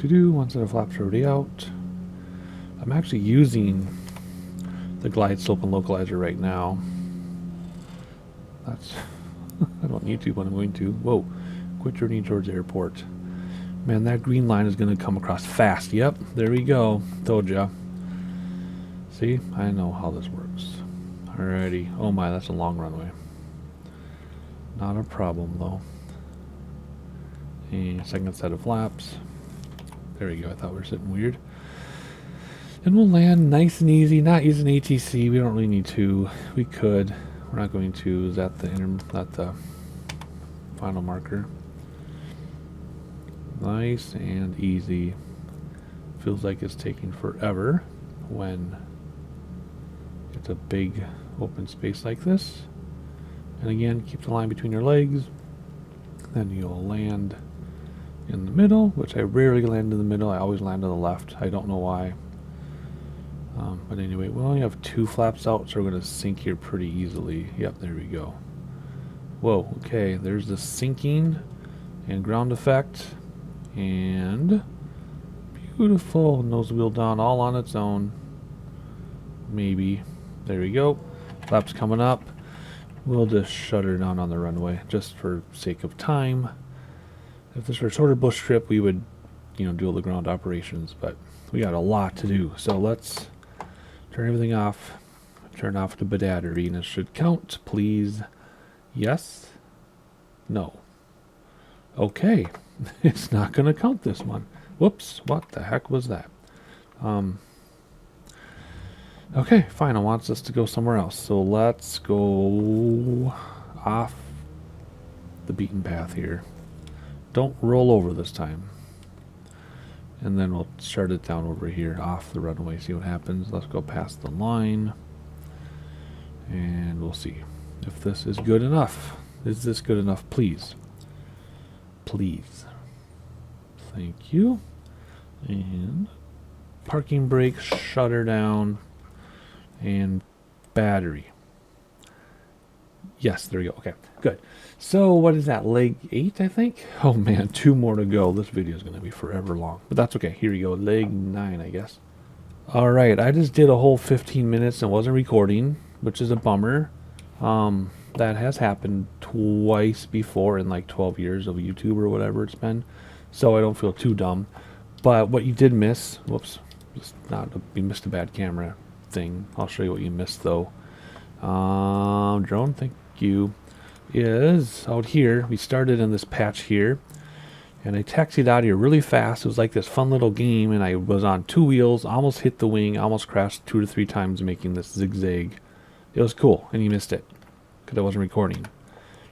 One set of flaps already out. I'm actually using the glide slope and localizer right now. That's I don't need to, but I'm going to. Whoa, quit journey towards the airport. Man, that green line is going to come across fast. Yep, there we go. Told ya. See, I know how this works. Alrighty. Oh my, that's a long runway. Not a problem though. And second set of flaps. There we go. I thought we were sitting weird. And we'll land nice and easy, not using ATC. We don't really need to. We could. We're not going to. Is that the final marker? Nice and easy. Feels like it's taking forever when it's a big open space like this. And again, keep the line between your legs. Then you'll land in the middle, which I rarely land in the middle. I always land to the left. I don't know why. But anyway, we only have 2 flaps out, so we're going to sink here pretty easily. Yep, there we go. Whoa, okay, there's the sinking and ground effect. And beautiful nose wheel down all on its own. Maybe. There we go. Flaps coming up. We'll just shut her down on the runway, just for sake of time. If this were a shorter bush trip, we would, do all the ground operations, but we got a lot to do. So let's turn everything off. Turn off the battery, and it should count, please. Yes? No. Okay. It's not going to count this one. Whoops. What the heck was that? Okay, fine. It wants us to go somewhere else. So let's go off the beaten path here. Don't roll over this time. And then we'll start it down over here off the runway, see what happens. Let's go past the line. And we'll see if this is good enough. Is this good enough, please? Please. Thank you. And parking brake, shutter down, and battery. Yes, there we go. Okay, good. So what is that, leg 8, I think? Oh man, 2 more to go. This video is going to be forever long, but that's okay. Here we go, leg 9, I guess. All right, I just did a whole 15 minutes and wasn't recording, which is a bummer. That has happened twice before in like 12 years of YouTube or whatever it's been, so I don't feel too dumb. But what you did miss, whoops, just not you missed a bad camera thing. I'll show you what you missed though. Drone, thank you. Is out here. We started in this patch here, and I taxied out here really fast. It was like this fun little game, and I was on 2 wheels, almost hit the wing, almost crashed 2 to 3 times, making this zigzag. It was cool, and you missed it because I wasn't recording,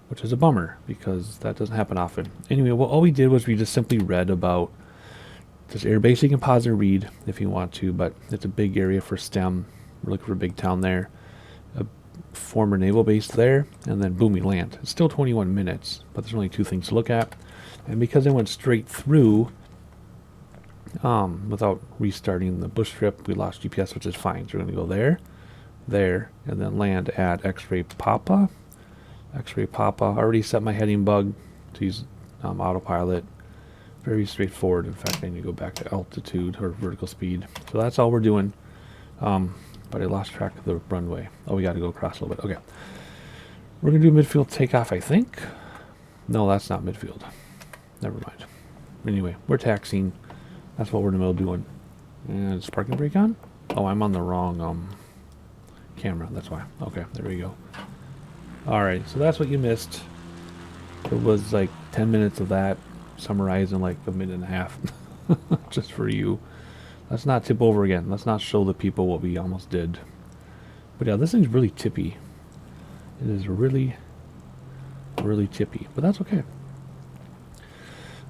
which is a bummer because that doesn't happen often. Anyway, well, all we did was we just simply read about this air base. You can pause and read if you want to, but it's a big area for STEM. We're looking for a big town there. Former naval base there, and then boom, we land. It's still 21 minutes, but there's only 2 things to look at. And because I went straight through without restarting the bush trip, we lost GPS, which is fine. So we're going to go there, and then land at X-Ray Papa. X-Ray Papa. I already set my heading bug to use autopilot. Very straightforward. In fact, I need to go back to altitude or vertical speed. So that's all we're doing. But I lost track of the runway. Oh, we got to go across a little bit. Okay. We're going to do midfield takeoff, I think. No, that's not midfield. Never mind. Anyway, we're taxiing. That's what we're in the middle doing. And is parking brake on? Oh, I'm on the wrong camera. That's why. Okay, there we go. Alright, so that's what you missed. It was like 10 minutes of that summarized in like a minute and a half. Just for you. Let's not tip over again. Let's not show the people what we almost did. But yeah, this thing's really tippy. It is really, really tippy. But that's okay.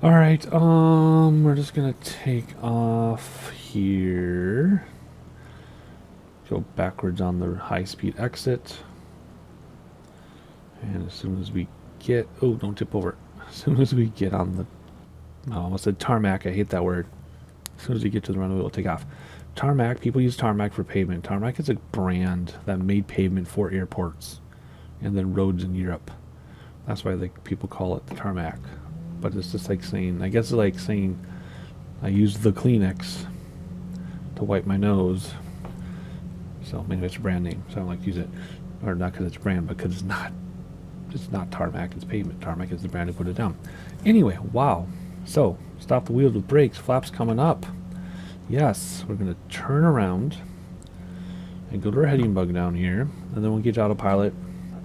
Alright, we're just gonna take off here. Go backwards on the high-speed exit. And as soon as we get... Oh, don't tip over. As soon as we get on the... I almost said tarmac. I hate that word. As soon as we get to the runway, we'll take off. Tarmac, people use tarmac for pavement. Tarmac is a brand that made pavement for airports and then roads in Europe. That's why people call it tarmac. But it's just like saying... I guess it's like saying I use the Kleenex to wipe my nose. So maybe it's a brand name, so I don't like to use it. Or not because it's brand, but because it's not tarmac, it's pavement. Tarmac is the brand who put it down. Anyway, wow. So, stop the wheels with brakes. Flaps coming up. Yes, we're going to turn around and go to our heading bug down here. And then we'll get autopilot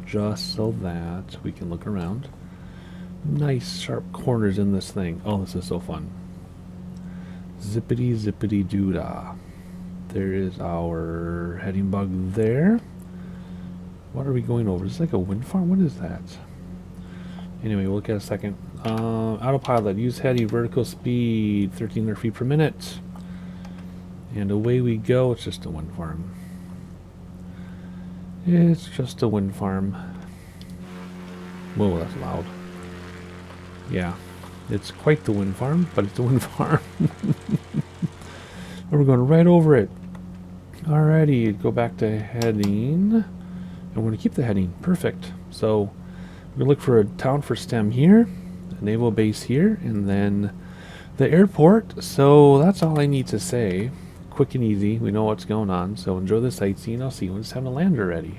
just so that we can look around. Nice sharp corners in this thing. Oh, this is so fun. Zippity zippity doo-dah. There is our heading bug there. What are we going over? Is this like a wind farm? What is that? Anyway, we'll look at a second. Autopilot. Use heading. Vertical speed. 1,300 feet per minute. And away we go. It's just a wind farm. It's just a wind farm. Whoa, that's loud. Yeah. It's quite the wind farm, but it's a wind farm. And we're going right over it. Alrighty, go back to heading. And we're going to keep the heading. Perfect. So we're going to look for a town for STEM here, a naval base here, and then the airport. So that's all I need to say. Quick and easy. We know what's going on. So enjoy the sightseeing. I'll see you when it's time to land already.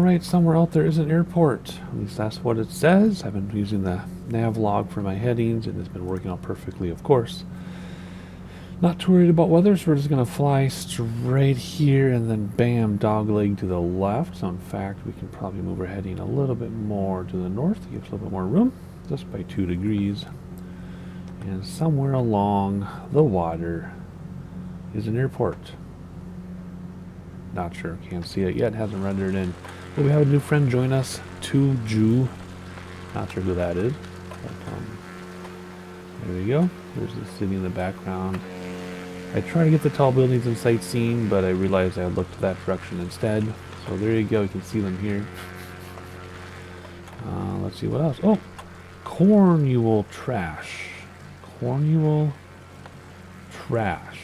Alright, somewhere out there is an airport. At least that's what it says. I've been using the nav log for my headings, and it's been working out perfectly, of course. Not too worried about weather, so we're just going to fly straight here, and then bam, dogleg to the left. So in fact, we can probably move our heading a little bit more to the north to give us a little bit more room, just by 2 degrees. And somewhere along the water is an airport. Not sure, can't see it yet, hasn't rendered in. But we have a new friend join us, 2Ju. Not sure who that is. But, there we go. There's the city in the background. I try to get the tall buildings and sightseeing, but I realized I looked that direction instead. So there you go, you can see them here. Let's see what else. Oh, Cornual trash. Cornual trash.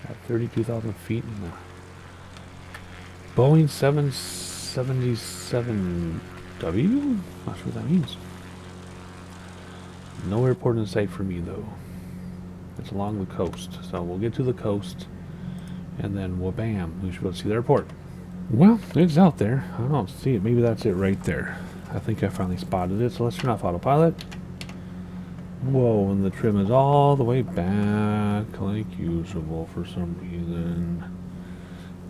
At 32,000 feet in the Boeing 777W? Not sure what that means. No airport in sight for me though. It's along the coast. So we'll get to the coast and then we'll bam, we should be able to see the airport. Well, it's out there. I don't see it. Maybe that's it right there. I think I finally spotted it. So let's turn off autopilot. Whoa, and the trim is all the way back like usual for some reason.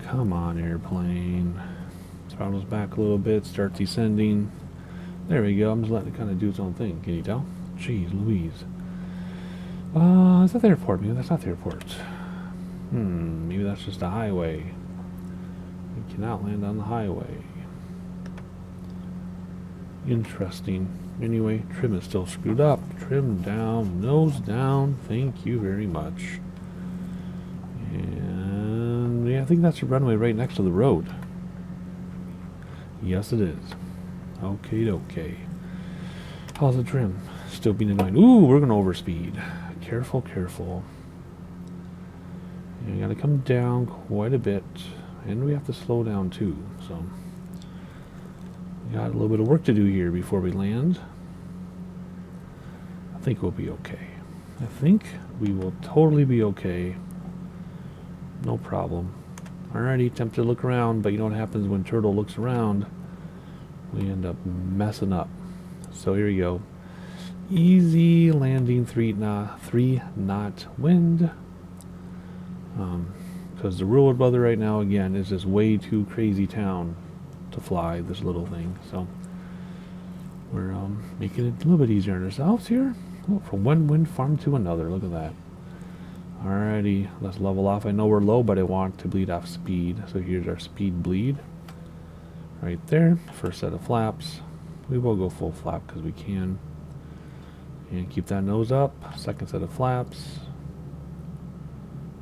Come on, airplane. Throttles back a little bit, start descending. There we go. I'm just letting it kind of do its own thing. Can you tell? Jeez Louise. Is that the airport? Maybe that's not the airport. Maybe that's just a highway. We cannot land on the highway. Interesting. Anyway, trim is still screwed up. Trim down, nose down. Thank you very much. And yeah, I think that's a runway right next to the road. Yes, it is. Okay. How's the trim? Still being annoying. Ooh, we're going to overspeed. Careful, careful. You got to come down quite a bit. And we have to slow down too. So, we got a little bit of work to do here before we land. I think we'll be okay. I think we will totally be okay. No problem. Alrighty, tempted to look around, but you know what happens when Turtle looks around? We end up messing up. So here we go. Easy landing, 3-knot wind. Because the real world weather right now, again, is this way too crazy town to fly this little thing. So we're making it a little bit easier on ourselves here. Oh, from one wind farm to another. Look at that. Alrighty, let's level off. I know we're low, but I want to bleed off speed. So here's our speed bleed. Right there. First set of flaps. We will go full flap because we can. And keep that nose up. Second set of flaps.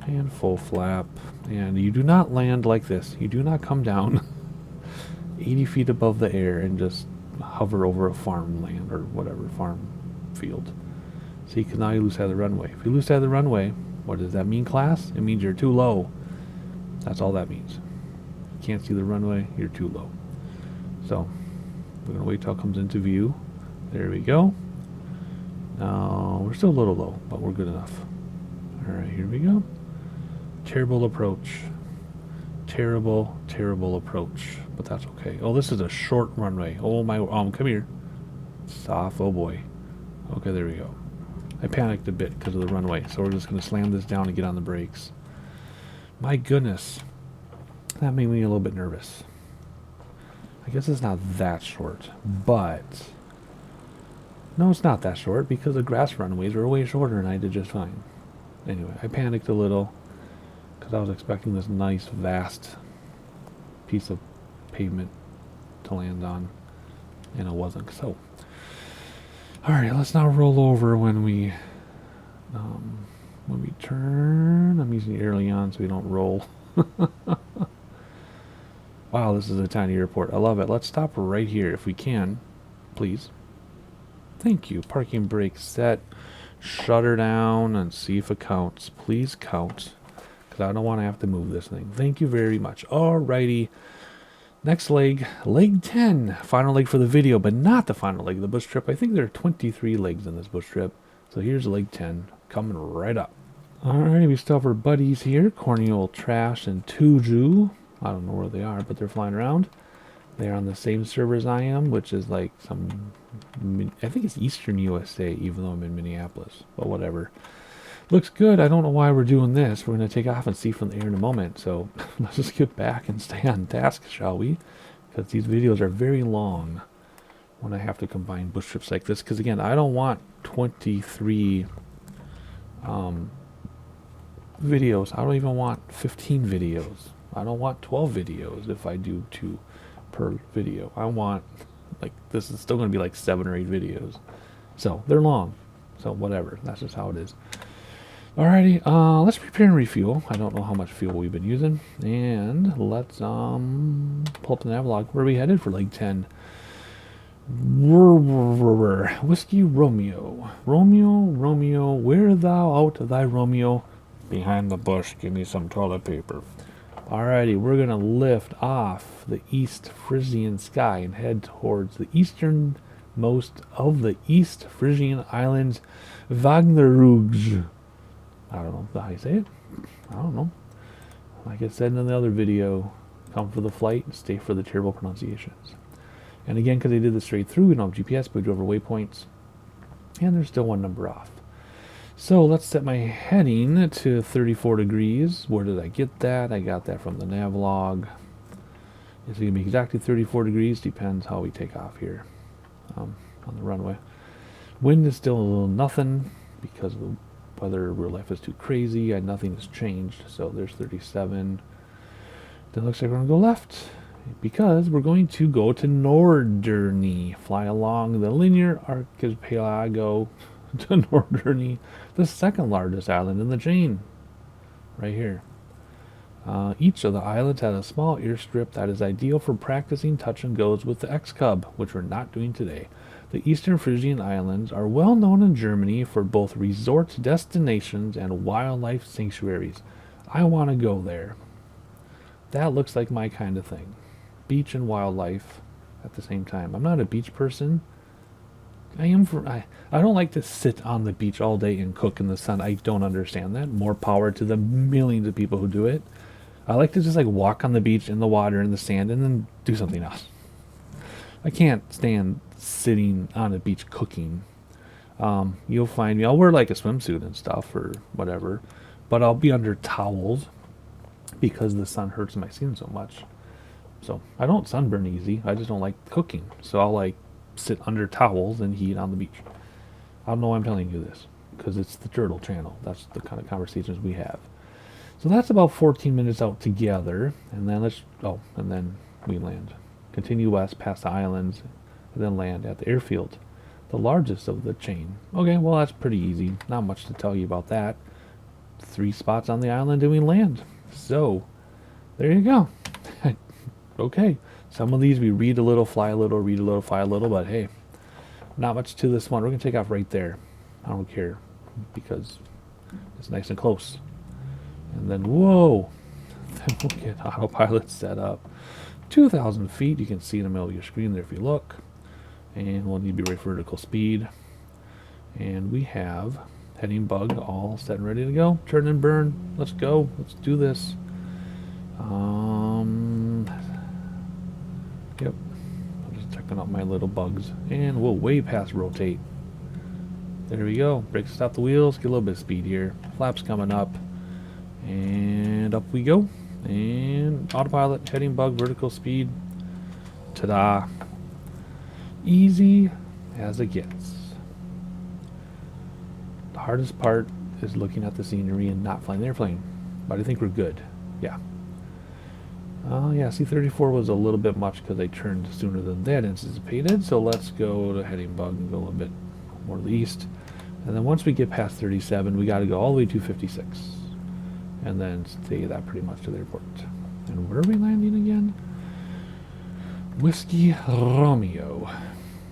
And full flap. And you do not land like this. You do not come down 80 feet above the air and just hover over a farmland or whatever, farm field. See, because now you lose sight of the runway. If you lose sight of the runway, what does that mean, class? It means you're too low. That's all that means. You can't see the runway, you're too low. So, we're going to wait till it comes into view. There we go. Now, we're still a little low, but we're good enough. Alright, here we go. Terrible approach. Terrible approach. But that's okay. Oh, this is a short runway. Oh my, come here. Soft, oh boy. Okay, there we go. I panicked a bit because of the runway, so we're just going to slam this down and get on the brakes. My goodness. That made me a little bit nervous. I guess it's not that short, but... No, it's not that short because the grass runways are way shorter and I did just fine. Anyway, I panicked a little because I was expecting this nice, vast piece of pavement to land on, and it wasn't. So, alright, let's now roll over when we turn. I'm using the aileron so we don't roll. Wow, this is a tiny airport. I love it. Let's stop right here if we can, please. Thank you. Parking brake set. Shut her down and see if it counts. Please count, because I don't want to have to move this thing. Thank you very much. Alrighty. Next leg, leg 10. Final leg for the video, but not the final leg of the bush trip. I think there are 23 legs in this bush trip. So here's leg 10, coming right up. Alrighty, we still have our buddies here. Corneal Trash and Tuju. I don't know where they are, but they're flying around. They're on the same server as I am, which is like some, I think it's Eastern USA, even though I'm in Minneapolis. But whatever. Looks good. I don't know why we're doing this. We're going to take off and see from the air in a moment. So let's just get back and stay on task, shall we? Because these videos are very long when I have to combine bush trips like this. Because again, I don't want 23 videos. I don't even want 15 videos. I don't want 12 videos if I do 2 per video. I want, like, this is still going to be like 7 or 8 videos. So they're long. So whatever. That's just how it is. Alrighty, let's prepare and refuel. I don't know how much fuel we've been using. And let's pull up the navlog. Where are we headed for leg 10? Whiskey Romeo. Romeo, where thou out thy Romeo? Behind the bush, give me some toilet paper. Alrighty, we're going to lift off the East Frisian sky and head towards the easternmost of the East Frisian Islands, Wagnerrugs. I don't know how you say it. I don't know. Like I said in the other video, come for the flight, stay for the terrible pronunciations. And again, because they did this straight through, we don't have GPS, but we do have our waypoints. And there's still 1 number off. So let's set my heading to 34 degrees. Where did I get that? I got that from the navlog. It's going to be exactly 34 degrees. Depends how we take off here on the runway. Wind is still a little nothing because of the weather. Real life is too crazy. Nothing has changed. So there's 37. Then looks like we're going to go left because we're going to go to Norderney. Fly along the linear archipelago to Norderney, the 2nd largest island in the chain. Right here. Each of the islands has a small airstrip that is ideal for practicing touch and goes with the NXCub, which we're not doing today. The Eastern Frisian Islands are well known in Germany for both resort destinations and wildlife sanctuaries. I want to go there. That looks like my kind of thing. Beach and wildlife at the same time. I'm not a beach person. I don't like to sit on the beach all day and cook in the sun. I don't understand that. More power to the millions of people who do it. I like to just like walk on the beach in the water in the sand and then do something else. I can't stand sitting on a beach cooking. You'll find me, I'll wear like a swimsuit and stuff or whatever, but I'll be under towels because the sun hurts my skin so much. So I don't sunburn easy. I just don't like cooking. So I'll like sit under towels and heat on the beach. I don't know why I'm telling you this because it's the Turtle Channel. That's the kind of conversations we have. So that's about 14 minutes out together, and then and then we land. Continue west past the islands, and then land at the airfield, the largest of the chain. Okay, well that's pretty easy. Not much to tell you about that. 3 spots on the island and we land. So, there you go. Okay, some of these we read a little, fly a little, read a little, fly a little, but hey, not much to this one. We're going to take off right there. I don't care because it's nice and close. And then, whoa, then we'll get autopilot set up. 2,000 feet, you can see in the middle of your screen there if you look. And we'll need to be right vertical speed. And we have heading bug all set and ready to go. Turn and burn. Let's go. Let's do this. Yep. I'm just checking out my little bugs. And we'll way past rotate. There we go. Brake, stop the wheels. Get a little bit of speed here. Flaps coming up. And up we go. And autopilot, heading bug, vertical speed. Ta-da. Easy as it gets. The hardest part is looking at the scenery and not flying the airplane. But I think we're good. Yeah. Yeah, C-34 was a little bit much because I turned sooner than that anticipated. So let's go to heading bug and go a little bit more to the east. And then once we get past 37, we got to go all the way to 56. And then stay that pretty much to the airport. And where are we landing again? Whiskey Romeo.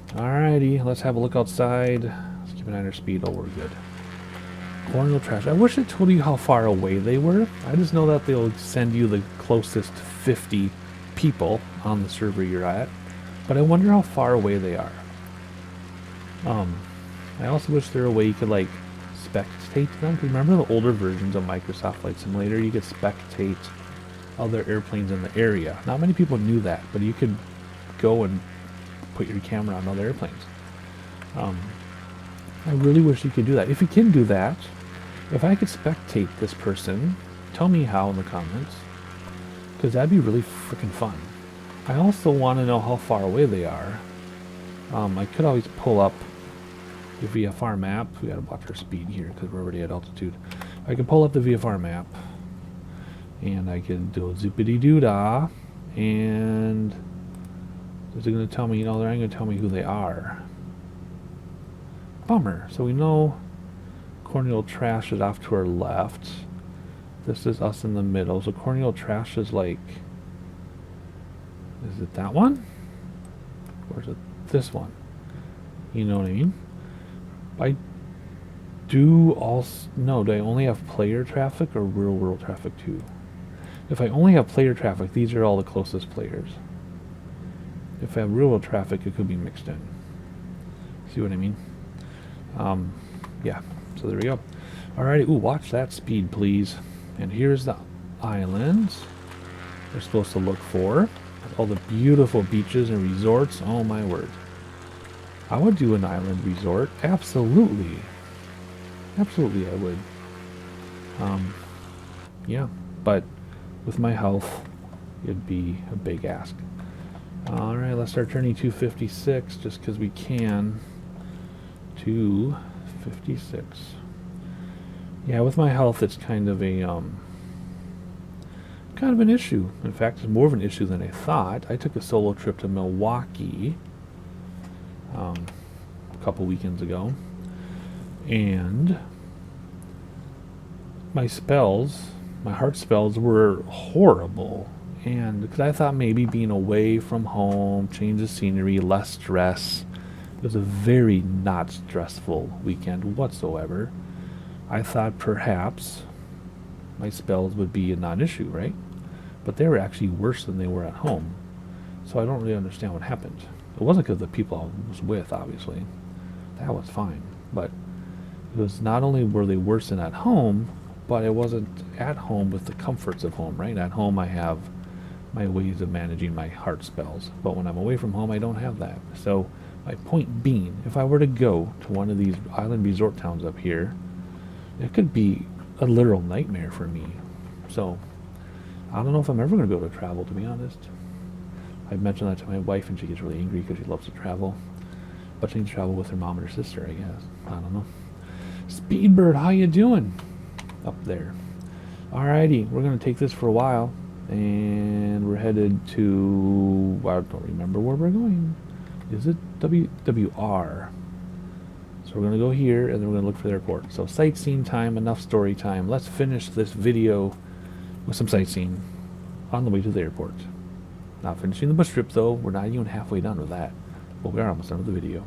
Alrighty, let's have a look outside. Let's keep an eye on our speed. Oh, we're good. Colonial trash. I wish it told you how far away they were. I just know that they'll send you the closest 50 people on the server you're at. But I wonder how far away they are. I also wish there were a way you could like spectate them. Remember the older versions of Microsoft Flight Simulator? You could spectate other airplanes in the area. Not many people knew that, but you could go and put your camera on other airplanes. I really wish you could do that. If you can do that, if I could spectate this person, tell me how in the comments, because that'd be really freaking fun. I also want to know how far away they are. I could always pull up the VFR map. We gotta watch our speed here because we're already at altitude. I can pull up the VFR map, and I can do a zippity doo dah, and is it going to tell me? You know, they're not going to tell me who they are. Bummer. So we know Corneal Trash is off to our left. This is us in the middle. So Corneal Trash is like, is it that one? Or is it this one? You know what I mean? I do also, no, do I only have player traffic or real world traffic too? If I only have player traffic, these are all the closest players. If I have real world traffic, it could be mixed in. See what I mean? Yeah, so there we go. Alrighty, ooh, watch that speed, please. And here's the islands we're supposed to look for. All the beautiful beaches and resorts. Oh my word. I would do an island resort. Absolutely. Absolutely I would. Yeah, but with my health, it'd be a big ask. Alright, let's start turning 256 just because we can. 256. Yeah, with my health, it's kind of a kind of an issue. In fact, it's more of an issue than I thought. I took a solo trip to Milwaukee a couple weekends ago, and my spells, my heart spells, were horrible. And because I thought maybe being away from home, change of scenery, less stress. It was a very not stressful weekend whatsoever. I thought perhaps my spells would be a non-issue, right? But they were actually worse than they were at home. So I don't really understand what happened. It wasn't because the people I was with, obviously. That was fine. But it was not only were they worse than at home, but it wasn't at home with the comforts of home, right? At home I have my ways of managing my heart spells. But when I'm away from home, I don't have that. So my point being, if I were to go to one of these island resort towns up here, it could be a literal nightmare for me. So I don't know if I'm ever going to go to travel, to be honest. I've mentioned that to my wife, and she gets really angry because she loves to travel. But she needs to travel with her mom and her sister, I guess. I don't know. Speedbird, how you doing? Up there. Alrighty, we're going to take this for a while. And we're headed to, I don't remember where we're going. Is it WWR? So we're going to go here, and then we're going to look for the airport. So sightseeing time, enough story time. Let's finish this video with some sightseeing on the way to the airport. Not finishing the bus trip, though. We're not even halfway done with that. But we are almost done with the video.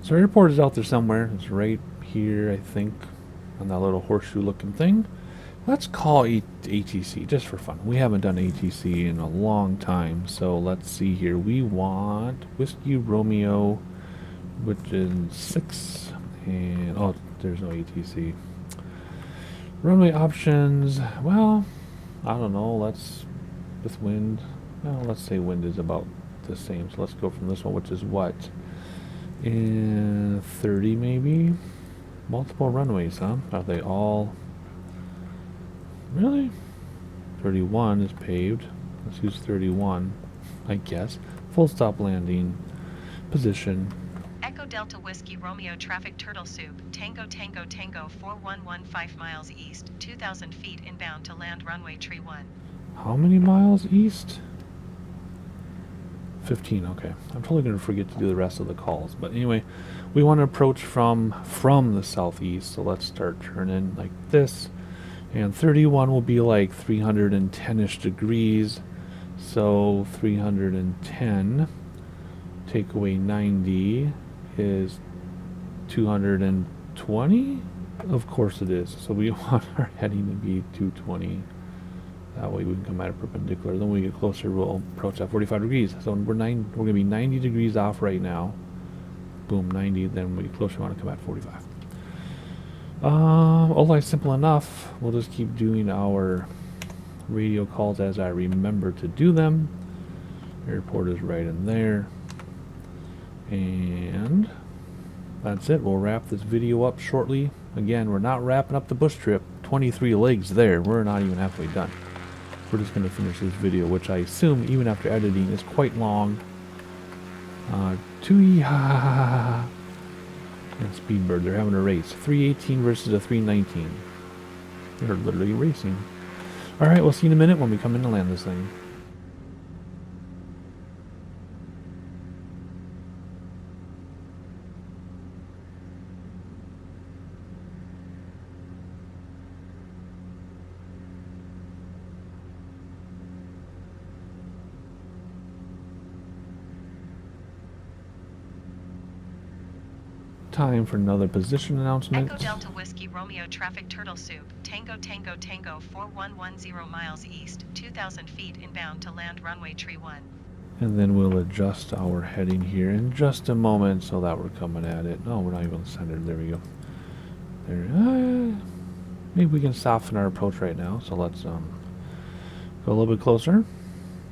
So airport is out there somewhere. It's right here, I think, on that little horseshoe looking thing. Let's call it ATC just for fun. We haven't done ATC in a long time, so let's see here. We want Whiskey Romeo, which is 6, and oh, there's no ATC. Runway options, well, I don't know, with wind, well, let's say wind is about the same, so let's go from this one, which is what? In 30 maybe? Multiple runways, huh? Are they all... Really? 31 is paved. Let's use 31, I guess. Full stop landing. Position. Echo Delta Whiskey Romeo Traffic Turtle Soup. Tango Tango Tango 4115 miles east. 2,000 feet inbound to land runway tree 1. How many miles east? 15, okay. I'm totally going to forget to do the rest of the calls. But anyway, we want to approach from the southeast. So let's start turning like this. And 31 will be like 310-ish degrees. So 310 take away 90 is 220? Of course it is. So we want our heading to be 220. That way we can come at it perpendicular. Then when we get closer, we'll approach at 45 degrees. So we're going to be 90 degrees off right now. Boom, 90. Then when we get closer, we want to come at 45. All simple enough. We'll just keep doing our radio calls as I remember to do them. Airport is right in there. And that's it. We'll wrap this video up shortly. Again, we're not wrapping up the bush trip. 23 legs there. We're not even halfway done. We're just going to finish this video, which I assume, even after editing, is quite long. Tui-ha! And Speedbird, they're having a race. 318 versus a 319. They're literally racing. Alright, we'll see you in a minute when we come in to land this thing. Time for another position announcement. Echo Delta Whiskey Romeo Traffic Turtle Soup. Tango Tango Tango 4110 miles east. 2,000 feet inbound to land runway tree 1. And then we'll adjust our heading here in just a moment so that we're coming at it. No, we're not even centered. There we go. There. Maybe we can soften our approach right now. So let's go a little bit closer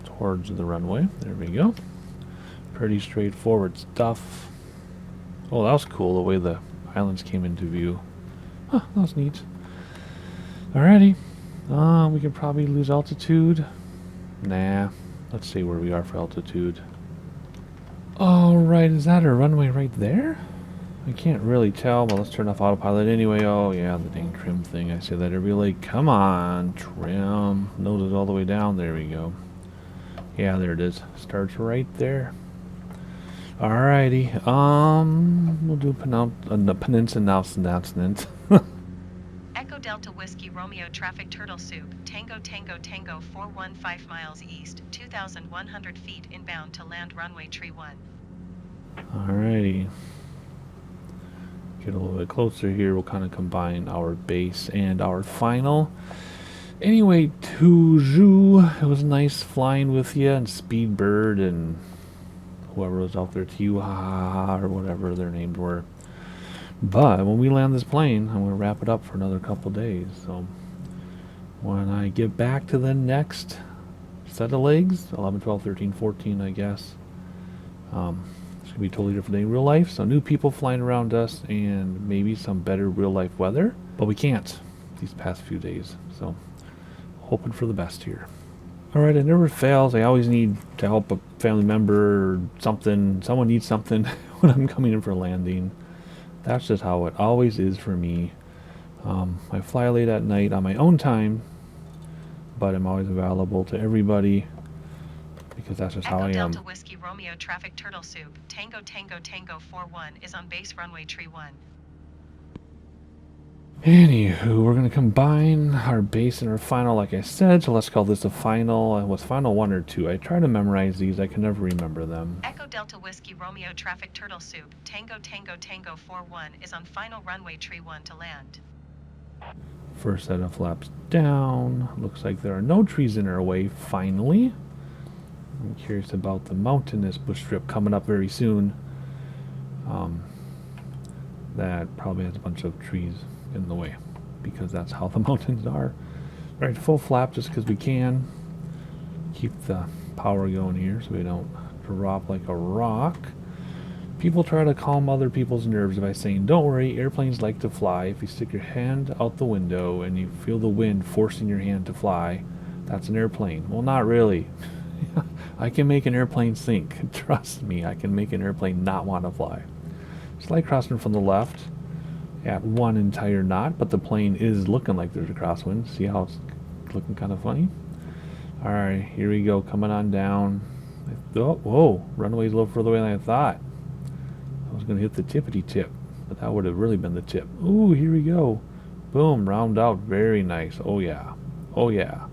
towards the runway. There we go. Pretty straightforward stuff. Oh, that was cool, the way the islands came into view. Huh, that was neat. Alrighty. We can probably lose altitude. Nah. Let's see where we are for altitude. Alright, is that a runway right there? I can't really tell, but let's turn off autopilot anyway. Oh, yeah, the dang trim thing. I say that every leg. Come on, trim. Nose is all the way down. There we go. Yeah, there it is. Starts right there. Alrighty, we'll do a peninsula announcement. Echo Delta Whiskey Romeo Traffic Turtle Soup. Tango Tango Tango 415 miles east. 2,100 feet inbound to land runway tree 1. Alrighty. Get a little bit closer here. We'll kind of combine our base and our final. Anyway, Tuju, it was nice flying with you, and Speedbird, and whoever was out there, Tiwa or whatever their names were. But when we land this plane, I'm going to wrap it up for another couple days. So when I get back to the next set of legs, 11, 12, 13, 14, I guess, it's going to be a totally different day in real life. So new people flying around us and maybe some better real life weather. But we can't these past few days. So hoping for the best here. Alright, it never fails. I always need to help a family member or something. Someone needs something when I'm coming in for landing. That's just how it always is for me. I fly late at night on my own time, but I'm always available to everybody because that's just how I am. Echo Delta Whiskey Romeo Traffic Turtle Soup. Tango Tango Tango 41 is on base runway tree 1. Anywho, we're going to combine our base and our final, like I said, so let's call this a final. And what's final 1 or 2? I try to memorize these, I can never remember them. Echo Delta Whiskey Romeo Traffic Turtle Soup, Tango Tango Tango 41 is on final runway tree 1 to land. First set of flaps down. Looks like there are no trees in our way, finally. I'm curious about the mountainous bush strip coming up very soon. That probably has a bunch of trees in the way, because that's how the mountains are. Alright, full flap just because we can. Keep the power going here so we don't drop like a rock. People try to calm other people's nerves by saying, don't worry, airplanes like to fly. If you stick your hand out the window and you feel the wind forcing your hand to fly, that's an airplane. Well, not really. I can make an airplane sink. Trust me, I can make an airplane not want to fly. Slight crosswind from the left at 1 entire knot, but the plane is looking like there's a crosswind. See how it's looking kind of funny? Alright, here we go, coming on down. Oh, whoa, runway's a little further away than I thought. I was going to hit the tippity tip, but that would have really been the tip. Ooh, here we go. Boom, round out, very nice. Oh yeah, oh yeah.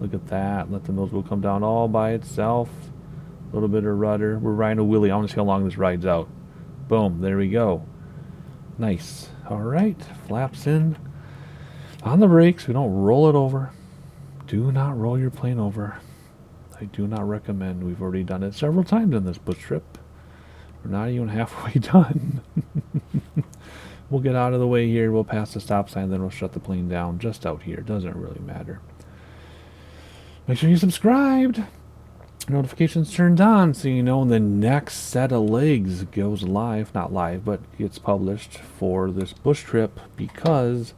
Look at that, let the nose wheel come down all by itself. A little bit of rudder. We're riding a wheelie. I want to see how long this rides out. Boom, there we go. Nice. Alright, flaps in. On the brakes, we don't roll it over. Do not roll your plane over. I do not recommend. We've already done it several times in this bush trip. We're not even halfway done. We'll get out of the way here. We'll pass the stop sign, then we'll shut the plane down just out here. Doesn't really matter. Make sure you subscribed. Notifications turned on so you know when the next set of legs goes live. Not live, but gets published for this bush trip, because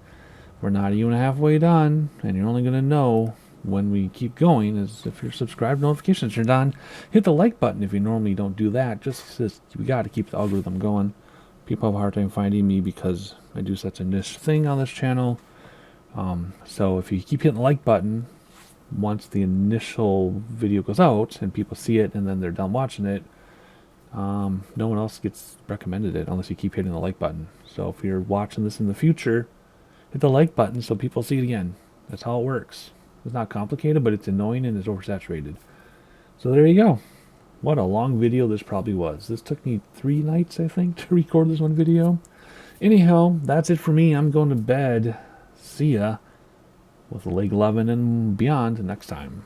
we're not even halfway done, and you're only going to know when we keep going is if you're subscribed, notifications turned on. Hit the like button if you normally don't do that, just we got to keep the algorithm going. People have a hard time finding me because I do such a niche thing on this channel. So if you keep hitting the like button, once the initial video goes out and people see it and then they're done watching it, no one else gets recommended it unless you keep hitting the like button. So if you're watching this in the future, hit the like button so people see it again. That's how it works. It's not complicated, but it's annoying and it's oversaturated. So there you go. What a long video this probably was. This took me 3 nights, I think, to record this one video. Anyhow, that's it for me. I'm going to bed. See ya with leg 11 and beyond next time.